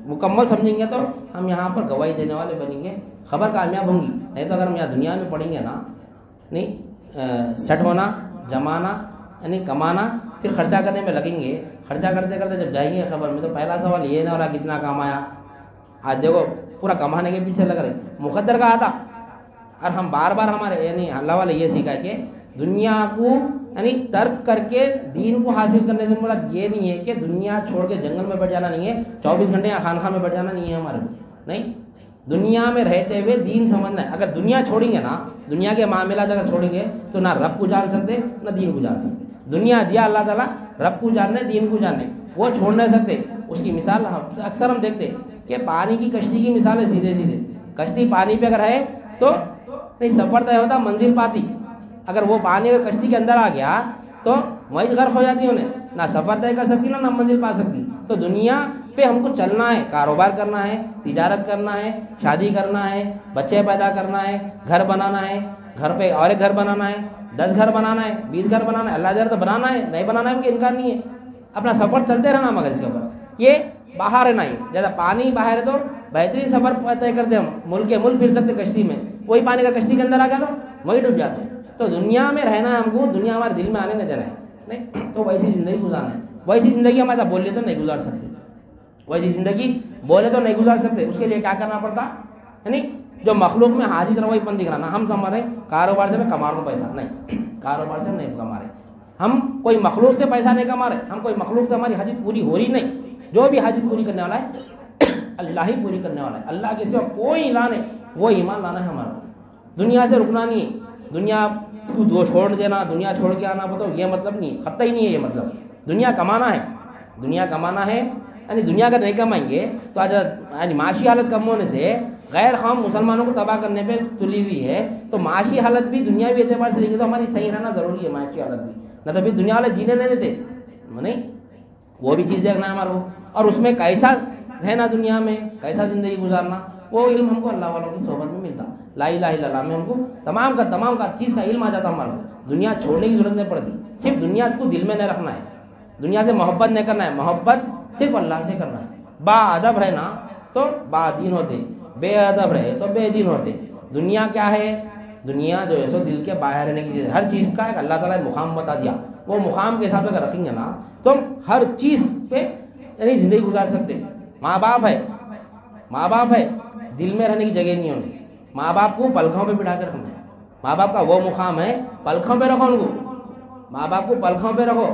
مکمل سمجھیں گے تو ہم یہاں پر گواہی دینے والے بنیں گے، خبر کامیاب ہوں گی. نہیں تو اگر ہم یہاں دنیا میں پڑھیں گے نا، نہیں سیٹ ہونا، جمانا یعنی کمانا، پھر خرچہ کرنے میں لگیں گے. خرچہ کرتے کرتے جب جائیں گے خبر میں تو پہلا سوال یہ نہ ہو رہا کتنا کمایا. آج دیکھو پورا کمانے کے پیچھے لگ رہے، مقدر کا آتا. اور ہم بار بار ہمارے یعنی اللہ والے یہ سیکھا ہے کہ دنیا کو یعنی ترک کر کے دین کو حاصل کرنے سے مراد یہ نہیں ہے کہ دنیا چھوڑ کے جنگل میں بیٹھ جانا نہیں ہے، 24 گھنٹے خانخواہ میں بیٹھ جانا نہیں ہے ہمارے نہیں. دنیا میں رہتے ہوئے دین سمجھنا ہے. اگر دنیا چھوڑیں گے نا، دنیا کے معاملات اگر چھوڑیں گے تو نہ رب کو جان سکتے نہ دین کو جان سکتے. دنیا دیا اللہ تعالیٰ رب کو جاننے، دین کو جاننے، وہ چھوڑ نہیں سکتے. اس کی مثال اکثر ہم دیکھتے کہ پانی کی کشتی کی مثال ہے. سیدھے سیدھے کشتی پانی پہ اگر ہے تو نہیں سفر طے ہوتا، منزل پاتی. اگر وہ پانی اور کشتی کے اندر آ گیا تو وہیں غرق ہو جاتی انہیں، نہ سفر طے کر سکتی نہ منزل پا سکتی. تو دنیا پہ ہم کو چلنا ہے، کاروبار کرنا ہے، تجارت کرنا ہے، شادی کرنا ہے، بچے پیدا کرنا ہے، گھر بنانا ہے، گھر پہ اور ایک گھر بنانا ہے، 10 گھر بنانا ہے، 20 گھر بنانا ہے. اللہ دے تو بنانا ہے، نہیں بنانا ہے ان کا انکار نہیں ہے. اپنا سفر چلتے رہنا. مگر اس کے اوپر یہ باہر ہے نہیں، جیسا پانی باہر ہے تو بہترین سفر طے کرتے ہم، ملک کے ملک پھر سکتے کشتی میں. وہی پانی کا کشتی کے اندر آ گیا تو وہی ڈوب جاتے ہیں. تو دنیا میں رہنا ہے ہم کو، دنیا ہمارے دل میں آنے نہیں دینا ہے نہیں. تو ویسی زندگی گزارنا ہے. ویسی زندگی ہم ایسا بولے تو نہیں گزار سکتے، ویسی زندگی بولے تو نہیں گزار سکتے. اس کے لیے کیا کرنا پڑتا یعنی جو مخلوق میں حاجت روی پن دکھانا. ہم سمجھ رہے ہیں کاروبار سے میں کما رہا ہوں پیسہ، نہیں، کاروبار سے نہیں کما رہے ہم. کوئی مخلوق سے پیسہ نہیں کما رہے ہم، کوئی مخلوق سے ہماری حاجت پوری ہو رہی نہیں. جو بھی حاجت پوری کرنے والا ہے اللہ ہی پوری کرنے والا ہے. اللہ کے سوا کوئی ایمان ہے، وہ ایمان لانا ہے ہمارا. دنیا سے رکنا نہیں ہے. دنیا کو دو چھوڑ دینا، دنیا چھوڑ کے آنا، بتاؤ یہ مطلب نہیں ہے، خطہ ہی نہیں ہے یہ مطلب. دنیا کمانا ہے، دنیا کمانا ہے. یعنی دنیا اگر نہیں کمائیں گے تو آج یعنی معاشی حالت کم ہونے سے غیر خام مسلمانوں کو تباہ کرنے پہ تلی ہوئی ہے. تو معاشی حالت بھی دنیاوی اعتبار سے دیکھیں تو ہماری صحیح رہنا ضروری ہے. معاشی حالت بھی نہ تو پھر دنیا والے جینے نہیں دیتے نہیں. وہ بھی چیز دیکھنا ہے ہمارے کو، اور اس میں کیسا رہنا، دنیا میں کیسا زندگی گزارنا، وہ علم ہم کو اللہ والوں کی صحبت میں ملتا. لا الہ الا اللہ میں ہم کو تمام کا چیز کا علم آ جاتا ہمارے کو. دنیا چھوڑنے کی ضرورت نہیں پڑتی. صرف دنیا کو دل میں نہیں رکھنا ہے، دنیا سے محبت نہیں کرنا ہے. محبت صرف اللہ سے کرنا ہے. با ادب رہنا تو با دین ہوتے، بے ادب رہے تو بے دین ہوتے. دنیا کیا ہے؟ دنیا جو ہے سو دل کے باہر رہنے کی چیز. ہر چیز کا ایک اللہ تعالیٰ نے مقام بتا دیا. وہ مقام کے حساب سے اگر رکھیں گے نا تو ہر چیز پہ یعنی زندگی گزار سکتے. ماں باپ ہے، ماں باپ ہے، دل میں رہنے کی جگہ نہیں ہوگی. ماں باپ کو پلکھوں پہ بٹھا کے رکھنا ہے. ماں باپ کا وہ مقام ہے، پلکھوں پہ رکھو ان کو. ماں باپ کو پلکھوں پہ رکھو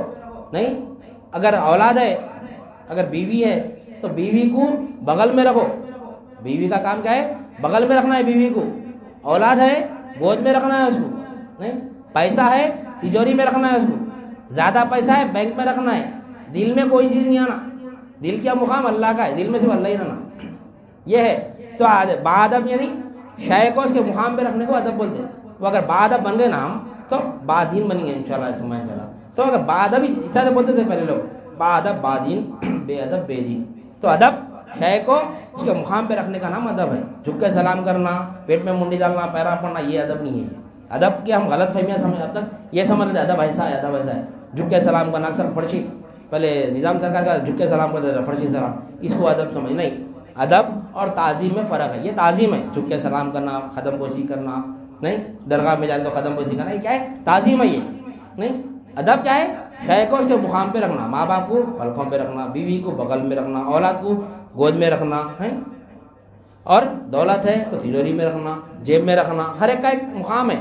نہیں. اگر اولاد ہے، اگر بیوی ہے تو بیوی کو بغل میں رکھو. بیوی کا کام کیا ہے؟ بغل میں رکھنا ہے بیوی کو. اولاد ہے گود میں رکھنا ہے اس کو. نہیں, پیسہ ہے تجوری میں رکھنا ہے اس کو. زیادہ پیسہ ہے بینک میں رکھنا ہے. دل میں کوئی چیز نہیں آنا. دل کیا مقام اللہ کا ہے, دل میں صرف اللہ ہی رہنا. یہ ہے. تو باادب یعنی شے کو اس کے مقام پہ رکھنے کو ادب بولتے ہیں. وہ اگر باادب بن گئے نا ہم تو بادین بن گئے انشاءاللہ. تو اگر باادب ہی ایسا بولتے تھے پہلے لوگ, باادب بادین, بے ادب بے دین. تو ادب شے کو اس کے مقام پہ رکھنے کا نام ادب ہے. جھک کے سلام کرنا, پیٹ میں منڈی ڈالنا, پیرا پڑنا, یہ ادب نہیں ہے. ادب کی ہم غلط فہمیاں سمجھ, اب تک یہ سمجھ ادب ایسا ہے, ادب ایسا ہے. جھک کے سلام کرنا, اکثر فرشی پہلے نظام سرکار کا جھک کے سلام کرتے تھے, فرشی سلام, اس کو ادب سمجھ نہیں. ادب اور تعظیم میں فرق ہے. یہ تعظیم ہے, جھک کے سلام کرنا, قدم بوسی کرنا, نہیں درگاہ میں جائیں تو قدم بوسی کرنا, یہ کیا ہے؟ تعظیم ہے. یہ نہیں. ادب کیا ہے؟ شے کو اس کے مقام پہ رکھنا. ماں باپ کو پلکوں پہ رکھنا, بیوی کو بغل میں رکھنا, اولاد کو گود میں رکھنا ہے, اور دولت ہے تو تجوری میں رکھنا, جیب میں رکھنا. ہر ایک کا ایک مقام ہے.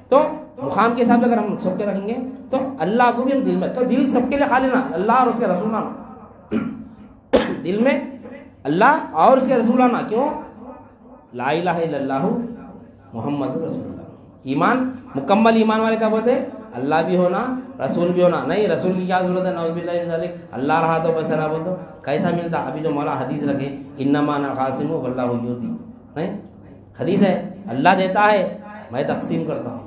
تو مقام کے حساب سے اگر ہم سب کے رکھیں گے تو اللہ کو بھی ہم دل میں, تو دل سب کے لیے خالی نا, اللہ اور اس کے رسول آنا. دل میں اللہ اور اس کے رسول آنا. کیوں؟ لا الہ الا اللہ محمد رسول اللہ. ایمان مکمل ایمان والے کا بولتے اللہ بھی ہونا, رسول بھی ہونا. نہیں, رسول کی کیا ضرورت ہے؟ نعوذ باللہ من ذالک. اللہ رہا تو بس رہا, بول تو کیسا ملتا؟ ابھی جو مولا حدیث رکھے, انما انا قاسم واللہ یؤتی. نہیں, حدیث ہے, اللہ دیتا ہے میں تقسیم کرتا ہوں.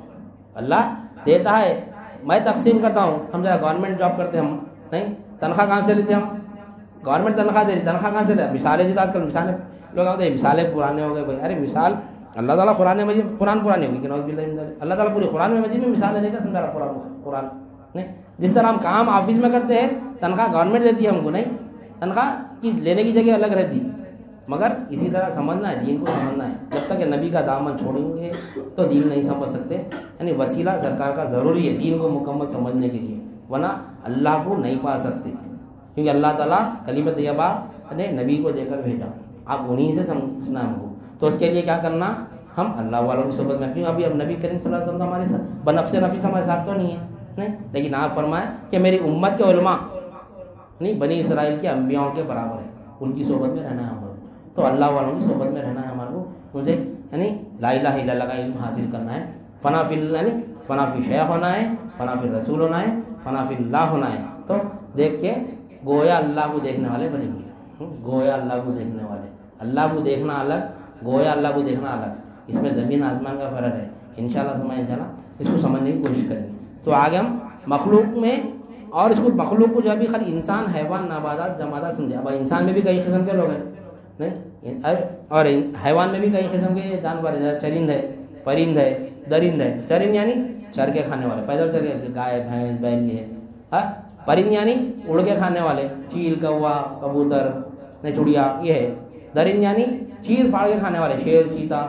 اللہ دیتا ہے میں تقسیم کرتا ہوں. ہم ذرا گورنمنٹ جاب کرتے ہیں ہم, نہیں, تنخواہ کہاں سے لیتے ہم؟ گورنمنٹ تنخواہ دے رہی, تنخواہ کہاں سے لے؟ مثالیں دیتا. آج کل مثالیں لوگ آتے ہیں, مثالیں پرانے ہو گئے بھائی. ارے مثال اللہ تعالیٰ قرآن مجید, قرآن پرانی ہوگی کہ نعوذ باللہ من ذالک. اللہ تعالیٰ پوری قرآن مجید میں مثالیں دے کر سمجھا رہا قرآن. نہیں, جس طرح ہم کام آفس میں کرتے ہیں تنخواہ گورنمنٹ دیتی ہے ہم کو, نہیں, تنخواہ کی لینے کی جگہ الگ رہتی. مگر اسی طرح سمجھنا ہے, دین کو سمجھنا ہے. جب تک کہ نبی کا دامن چھوڑیں گے تو دین نہیں سمجھ سکتے. یعنی وسیلہ سرکار کا ضروری ہے دین کو مکمل سمجھنے کے لیے, ورنہ اللہ کو نہیں پا سکتے. کیونکہ اللہ تعالیٰ کلمہ طیبہ نے نبی کو دے کر بھیجا, آپ انہیں سے سمجھنا ہم کو. تو اس کے لیے کیا کرنا, ہم اللہ والوں کی صحبت میں. کیوں؟ ابھی اب نبی کریم صلی اللہ علیہ وسلم ہمارے ساتھ بنفس نفیس ہمارے ساتھ تو نہیں ہے, نہیں, لیکن آپ فرمائیں کہ میری امت کے علماء نہیں بنی اسرائیل کے انبیاؤں کے برابر ہے, ان کی صحبت میں رہنا ہے ہمارے. تو اللہ والوں کی صحبت میں رہنا ہے ہمارے کو, ان سے یعنی لا الہ الا اللہ کا علم حاصل کرنا ہے. فنا فی اللہ, یعنی فنا فی شیخ ہونا ہے, فنا فی رسول ہونا ہے, فنا فی اللہ ہونا ہے. تو دیکھ کے گویا اللہ کو دیکھنے والے بنیں گے. گویا اللہ کو دیکھنے والے, اللہ کو دیکھنا الگ, گویا اللہ کو دیکھنا الگ. اس میں زمین آسمان کا فرق ہے. انشاءاللہ سمجھیں, انشاءاللہ اس کو سمجھنے کی کوشش کریں گے. تو آگے ہم مخلوق میں, اور اس کو مخلوق کو جو ابھی خالی انسان, حیوان, نباتات, جمادات سمجھے. اب انسان میں بھی کئی قسم کے لوگ ہیں, نہیں, اور حیوان میں بھی کئی قسم کے جانور ہیں. چرند ہے, پرند ہے, درند ہے. چرند یعنی چر کے کھانے والے, پیدل چل کے, گائے بھینس بیل, یہ ہے. پرند یعنی اڑ کے کھانے والے, چیل, کوا, کبوتر, چڑیا, یہ ہے. درند یعنی چیر پھاڑ کے کھانے والے, شیر, چیتا,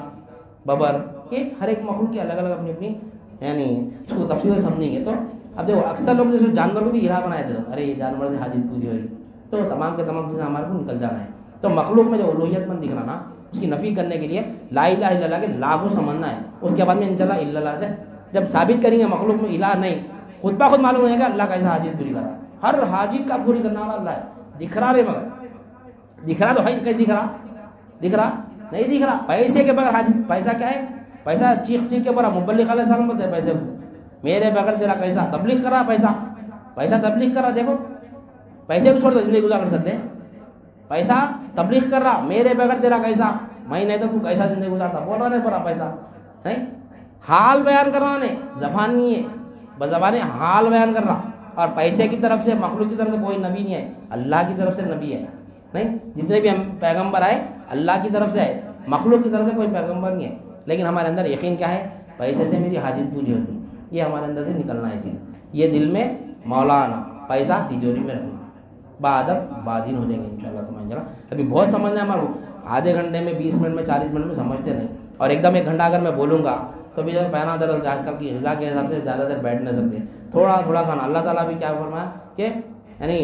ببر. یہ ہر ایک مخلوق کی الگ الگ اپنی اپنی, یعنی اس کو تفصیل سے سمجھیں گے. تو اب دیکھو اکثر لوگ جیسے جانور کو بھی الہ بنائے تھے, ارے یہ جانور سے حاجت پوری ہوئی, تو تمام کے تمام چیزیں ہمارے کو نکل جانا ہے. تو مخلوق میں جو الوہیت مند دکھنا نا, اس کی نفی کرنے کے لیے لا الہ الا اللہ کے لا کو سمجھنا ہے. اس کے بعد میں انشاءاللہ الا اللہ سے جب ثابت کریں گے مخلوق میں الہ نہیں, خود بخود معلوم ہوگا اللہ کا ایسا حاجت پوری کرا. ہر حاجت کا پوری کرنے والا اللہ ہے. دکھ رہا رہے, مگر دکھ رہا تو ہے, کہیں دکھ رہا, دکھ رہا نہیں, دکھ رہا. پیسے کے بغیر حاجت, پیسہ کیا ہے؟ پیسہ چیخ چیخ کے بڑا مبلغ علیہ السلام بولتے ہیں پیسے کو, میرے بغیر تیرا کیسا تبلیغ کرا. پیسہ, پیسہ تبلیغ کرا. دیکھو پیسے کو چھوڑ دو, زندگی گزار کر سکتے ہیں. پیسہ تبلیغ کر رہا, میرے بغیر تیرا کیسا, میں نہیں تو کیسا زندگی گزارتا. بول رہا نہیں پڑا پیسہ, نہیں, حال بیان کر رہا, نہیں زبان نہیں ہے, بس زبان حال بیان کر رہا. اور پیسے کی طرف سے, مخلوق کی طرف سے کوئی نبی نہیں ہے, اللہ کی طرف سے نبی ہے. نہیں, جتنے بھی ہم پیغمبر آئے اللہ کی طرف سے آئے, مخلوق کی طرف سے کوئی پیغمبر نہیں ہے. لیکن ہمارے اندر یقین کیا ہے؟ پیسے سے میری حاجت پوری ہوتی, یہ ہمارے اندر سے نکلنا ہے چیز. یہ دل میں مولانا, پیسہ تجوری میں رکھنا, بادب بادین ہو جائیں گے انشاءاللہ. سمجھ رہا, ابھی بہت سمجھنا ہے ہمارے کو. آدھے گھنٹے میں, 20 منٹ میں, 40 منٹ میں سمجھتے نہیں, اور ایک دم 1 گھنٹہ اگر میں بولوں گا تو بھی جب پہنا درد, آج کل کی غذا کے حساب سے زیادہ دیر بیٹھ نہیں سکتے, تھوڑا تھوڑا کھانا. اللہ تعالیٰ بھی کیا فرمایا کہ یعنی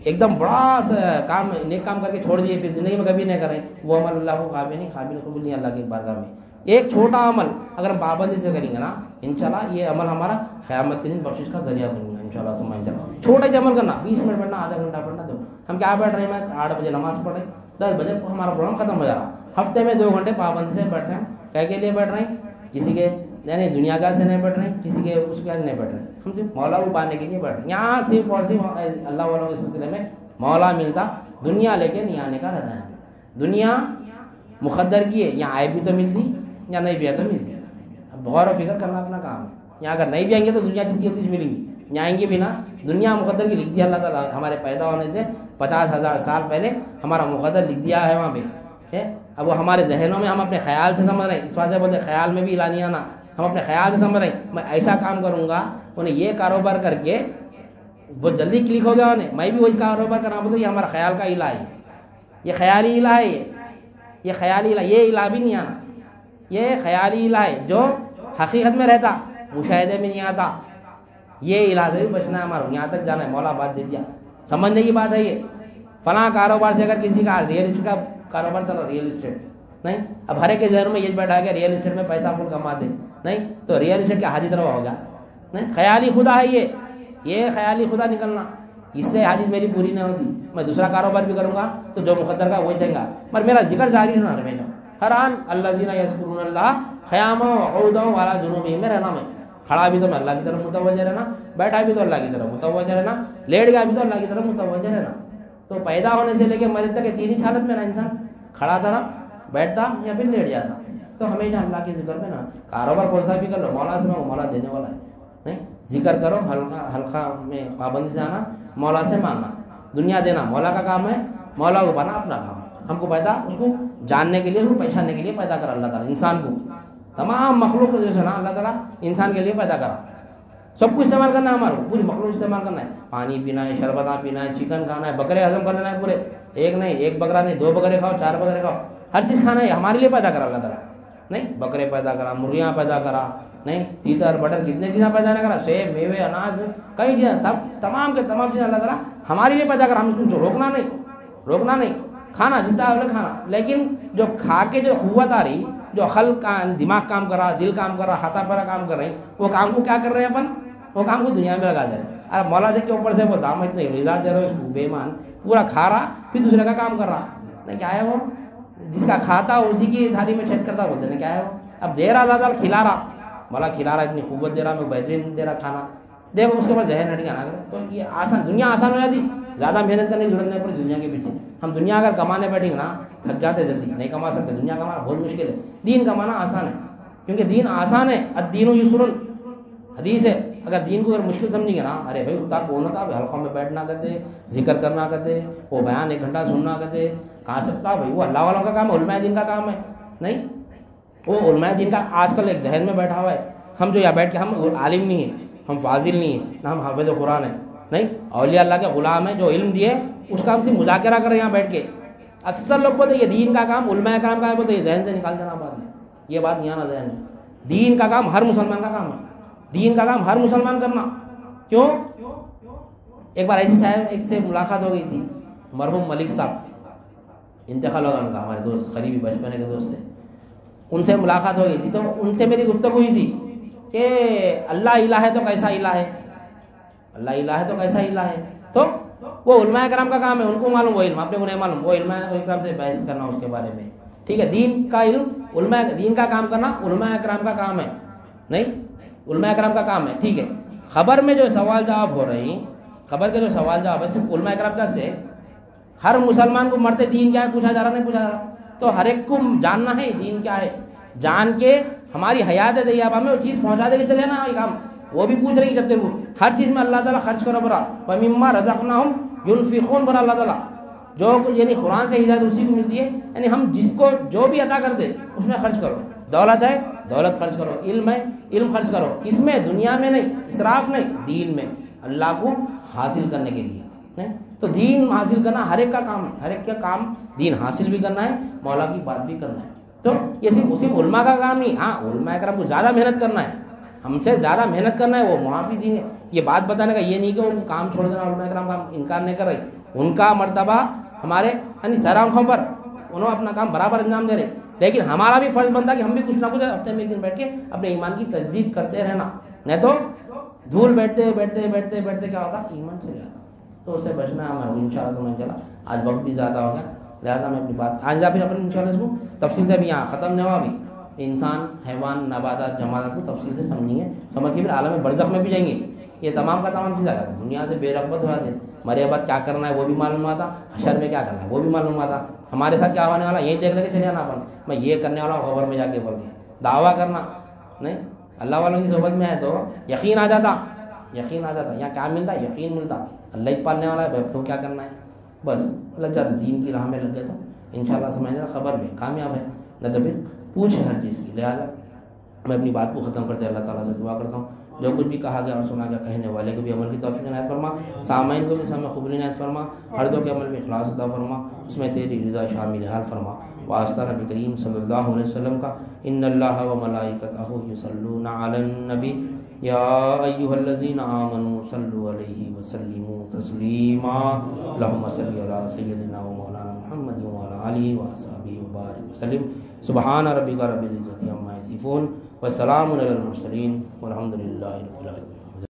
ایک دم بڑا کام, نیک کام کر کے چھوڑ دیے, پھر زندگی میں کبھی نہیں کریں, وہ عمل اللہ کو قابل نہیں, قابل قبول نہیں اللہ کی بارگاہ میں. ایک چھوٹا عمل اگر ہم پابندی سے کریں گے نا انشاءاللہ یہ عمل ہمارا قیامت کے دن بخشش کا ذریعہ بنے گا انشاءاللہ سمجھ جائے. چھوٹا ہی عمل کرنا, 20 منٹ پڑھنا, آدھا گھنٹہ پڑھنا. دو ہم کیا بیٹھ رہے ہیں, میں 8 بجے نماز پڑھ رہے ہیں, 10 بجے ہمارا پروگرام ختم ہو جا رہا. ہفتے میں 2 گھنٹے پابندی سے بیٹھ رہے ہیں. کہہ کے لیے بیٹھ رہے ہیں, کسی کے یعنی دنیا کا سے نہیں بیٹھ رہے ہیں, کسی کے اس کے نہیں بیٹھ رہے ہیں, ہم صرف مولا کو پانے کے لیے بیٹھ رہے ہیں. یہاں صرف اور صرف اللہ والوں کے سلسلے میں مولا ملتا, دنیا لے کے نہیں آنے کا رہتا ہے. دنیا مقدر کی ہے, یہاں آئے بھی تو ملتی یا نہیں بھی آئے تو ملتی. اب غور و فکر کرنا اپنا کام ہے. یہاں اگر نہیں بھی آئیں گے تو دنیا جتنی ہوتی ملیں گی, یہاں آئیں گے بھی نا. دنیا مقدر کی لکھ دیا اللہ تعالیٰ ہمارے پیدا ہونے سے 50,000 سال پہلے ہمارا مقدر لکھ دیا ہے وہاں پہ. اب وہ ہمارے ذہنوں میں ہم اپنے خیال سے سمجھ رہے ہیں, اس واسطے بولتے خیال میں بھی اعلان آنا. ہم اپنے خیال سے سمجھ رہے ہیں میں ایسا کام کروں گا, انہیں یہ کاروبار کر کے بہت جلدی کلک ہو گیا انہیں, میں بھی وہی کاروبار کرنا. بولتے یہ ہمارا خیال کا الہ ہے, یہ خیالی الہ ہے, یہ خیالی الہ, یہ الہ بھی نہیں آنا. یہ خیالی الہ ہے جو حقیقت میں رہتا, مشاہدے میں نہیں آتا. یہ الہ سے بھی بچنا ہے ہمارا, یہاں تک جانا ہے. مولا بات دے دیا, سمجھنے کی بات ہے. یہ فلاں کاروبار سے اگر کسی کا ریئل اسٹیٹ کا کاروبار چلا, ریئل اسٹیٹ نہیں, اب ہر ایک کے ذہن میں یہ بیٹھا کہ ریئل اسٹیٹ میں پیسہ فل کماتے نہیں, تو ریئل اسٹیٹ کا حاجت روا ہوگا نہیں. خیالی خدا ہے یہ خیالی خدا نکلنا, اس سے حاجت میری پوری نہیں ہوتی. میں دوسرا کاروبار بھی کروں گا تو جو مقدر کا وہی چاہے گا, مگر میرا ذکر جاری رہنا ہمیشہ. ہر آن الذین یذکرون اللہ قیاما وقعودا وعلی جنوبہم میں رہنا. میں کھڑا بھی تو میں اللہ کی طرف متوجہ رہنا, بیٹھا بھی تو اللہ کی طرف متوجہ رہنا, لیٹ گیا بھی تو اللہ کی طرف متوجہ رہنا. تو پیدا ہونے سے لے کے مرنے تک یہ 3 ہی حالت میں نا انسان, کھڑا تھا نا, بیٹھتا یا پھر لیٹ جاتا. تو ہمیشہ اللہ کے ذکر میں نا, کاروبار کون سا بھی کر لو, مولا سے مولا دینے والا ہے نہیں. ذکر کرو, حلقہ میں پابندی سے آنا, مولا سے مانگنا. دنیا دینا مولا کا کام ہے, مولا کو پانا اپنا کام ہے. ہم کو پیدا اس کو جاننے کے لیے, اس کو پہچاننے کے لیے پیدا کرا اللہ تعالیٰ انسان کو. تمام مخلوق جو ہے نا اللہ تعالیٰ انسان کے لیے پیدا کرا. سب کچھ استعمال کرنا ہے ہمارا, پوری مخلوق استعمال کرنا ہے. پانی پینا ہے, شربتہ پینا ہے, چکن کھانا ہے, بکرے ہضم کرنا ہے پورے, ایک نہیں, ایک بکرا نہیں, 2 بکرے کھاؤ, 4 بکرے کھاؤ, ہر چیز کھانا ہے. ہمارے لیے پیدا کرا اللہ تعالیٰ نہیں. بکرے پیدا کرا, مرغیاں پیدا کرا نہیں, تیتر بٹر کتنے چیزیں پیدا نہ کرا, سیب میوے اناج کئی چیزیں, سب تمام کے تمام چیزیں اللہ تعالیٰ ہمارے لیے پیدا کرا. ہم اس کو روکنا نہیں, کھانا جتنا ہے کھانا. لیکن جو کھا کے جو قوت آ رہی, جو خلق کا دماغ کام کر رہا, دل کام کر رہا, ہاتھا پیرا کام کر رہے ہیں, وہ کام کو کیا کر رہے ہیں اپن, وہ کام کو دنیا میں لگا دے رہے ہیں. ارے مولا دیکھ کے اوپر سے وہ دام اتنے غذا دے رہے ہو اس کو, بے ایمان پورا کھا رہا پھر دوسرے کا کام کر رہا نہیں. کیا ہے وہ, جس کا کھاتا اسی کی تھالی میں چھید کرتا بولتے ہیں. کیا ہے وہ, اب دے رہا اللہ تعالیٰ, کھلا رہا, مولا کھلا رہا, اتنی قوت دے رہا, میں بہترین دے رہا کھانا. دیکھو اس کے بعد ذہن ہٹ گیا نا. تو یہ آسان, دنیا آسان ہو جاتی, زیادہ محنت کرنے کی ضرورت نہیں پڑی دنیا کے پیچھے. ہم دنیا اگر کمانے بیٹھیں گے نا تھک جاتے جلدی, نہیں کما سکتے. دنیا کمانا بہت مشکل ہے, دین کمانا آسان ہے, کیونکہ دین آسان ہے. الدین یسر, حدیث ہے. اگر دین کو اگر مشکل سمجھیں گے نا, ارے بھائی اتنا کون ہوتا, حلقوں میں بیٹھنا کرتے, ذکر کرنا کرتے, وہ بیان 1 گھنٹہ سننا کرتے, کہاں سکتا بھائی, وہ اللہ والوں کا کام ہے, علماء دین کا کام ہے نہیں. وہ علماء دین کا آج کل ایک ذہن میں بیٹھا ہوا ہے. ہم جو یہاں بیٹھ کے, ہم عالم نہیں ہیں, ہم فاضل نہیں ہیں, نہ ہم حافظ قرآن ہیں نہیں, اولیاء اللہ کے غلام ہیں جو علم دیے اس کا ہم سے مذاکرہ کر رہے ہیں یہاں بیٹھ کے. اکثر لوگ بولتے یہ دین کا کام علماء کرام کا ہے, بولتے یہ ذہن سے نکال دینا بات ہے. یہ بات نہیں آنا ذہن میں. دین کا کام ہر مسلمان کا کام ہے, دین کا کام ہر مسلمان کرنا. کیوں, ایک بار ایسی صاحب ایک سے ملاقات ہو گئی تھی, مرحوم ملک صاحب, انتقال ہوگا ان کا, ہمارے دوست, قریبی بچپن کے دوست تھے. ان سے ملاقات ہو گئی تھی, تو ان سے میری گفتگو ہوئی تھی کہ اللہ الہ ہے تو کیسا الہ ہے, اللہ الہ ہے تو کیسا الہ ہے. تو وہ علماء کرام کا کام ہے, ان کو معلوم وہ علم, آپ نے انہیں معلوم, وہ علماء کرام سے بحث کرنا اس کے بارے میں. ٹھیک ہے, دین کا علم, علماء دین کا کام کرنا علماء کرام کا کام ہے نہیں, علماء کرام کا کام ہے. ٹھیک ہے, خبر میں جو سوال جواب ہو رہے ہیں, خبر کے جو سوال جواب ہے صرف علماء کرام کا سے, ہر مسلمان کو مرتے دین کیا ہے پوچھا جا رہا, نہیں پوچھا جا رہا. تو ہر ایک کو جاننا ہے دین کیا ہے, جان کے ہماری حیات طیبہ میں وہ چیز پہنچا دے کے چلے نا. کام وہ بھی پوچھ رہی جب تک وہ ہر چیز میں اللہ تعالیٰ خرچ کرو برا, وَمِمَّا رَزَقْنَاهُمْ يُنْفِقُونَ برا. اللہ تعالیٰ جو یعنی قرآن سے ہدایت اسی کو ملتی ہے, یعنی ہم جس کو جو بھی عطا کرتے اس میں خرچ کرو. دولت ہے دولت خرچ کرو, علم ہے علم خرچ کرو. کس میں, دنیا میں نہیں, اسراف نہیں, دین میں, اللہ کو حاصل کرنے کے لیے نہیں. تو دین حاصل کرنا ہر ایک کا کام ہے, ہر ایک کا کام دین حاصل بھی کرنا ہے, مولا کی بات بھی کرنا ہے. تو یہ صرف علماء کا کام نہیں. ہاں علماء کرام کو زیادہ محنت کرنا ہے, ہم سے زیادہ محنت کرنا ہے, وہ معافی دین ہے. یہ بات بتانے کا یہ نہیں کہ ان کو کام چھوڑ دینا, علماء کرام کا انکار نہیں کر رہے, ان کا مرتبہ ہمارے یعنی سر آنکھوں پر انہوں اپنا کام برابر انجام دے رہے، لیکن ہمارا بھی فرض بنتا ہے کہ ہم بھی کچھ نہ کچھ ہفتے میں ایک دن بیٹھ کے اپنے ایمان کی تجدید کرتے رہنا، نہیں تو دھول بیٹھتے بیٹھتے بیٹھتے بیٹھتے کیا ہوتا، ایمان چلے جاتا. تو اس سے بچنا ہے ہمیں انشاءاللہ سمجھ چلا. آج وقت بھی زیادہ ہو گیا، لہٰذا میں اپنی بات آج پھر اپنے انشاءاللہ اس کو تفصیل سے بھی یہاں ختم نہیں ہوا. بھی انسان، حیوان، نباتات، جمادات کو تفصیل سے سمجھیں گے، سمجھ کے پھر عالم برزخ میں بھی جائیں گے. یہ تمام کا تمام چیز آ جاتا ہے. دنیا سے بے رغبت ہو جاتے، مرے بعد کیا کرنا ہے وہ بھی معلوم ہوا تھا، حشر میں کیا کرنا ہے وہ بھی معلوم ہوا تھا. ہمارے ساتھ کیا ہونے والا یہی دیکھ لے کے چلے آنا اپن، میں یہ کرنے والا ہوں، خبر میں جا کے بول گیا. دعویٰ کرنا نہیں، اللہ والوں کی صحبت میں ہے تو یقین آ جاتا، یقین آ جاتا. یہاں کیا ملتا، یقین ملتا. اللہ ہی پالنے والا ہے، تو کیا کرنا ہے، بس لگ جاتا، دین کی راہ میں لگ گئے تو انشاءاللہ سمجھنا خبر میں کامیاب ہے، نہ تو پھر پوچھے ہر چیز کی. لہٰذا میں اپنی بات کو ختم کرتے اللہ تعالیٰ سے دعا کرتا ہوں جو کچھ بھی کہا گیا اور سنا گیا کہنے والے کو بھی عمل کی توفیق عنایت فرما، سامعین کو بھی سمع قبول عنایت فرما، ہر دو کے عمل میں اخلاص عطا فرما، اس میں تیری رضا شامل حال فرما. واسطہ نبی کریم صلی اللہ علیہ وسلم کا ان اللہ و ملائکتہ یصلون علی النبی یا ایھا الذین آمنوا صلوا علیہ وسلموا تسلیما. اللہم صل علی سیدنا و مولانا محمد وعلی آلہ وصحبہ وبارک وسلم. سبحان ربک رب العزۃ عما یصفون والسلام علی المرسلین والحمد للہ رب العالمین.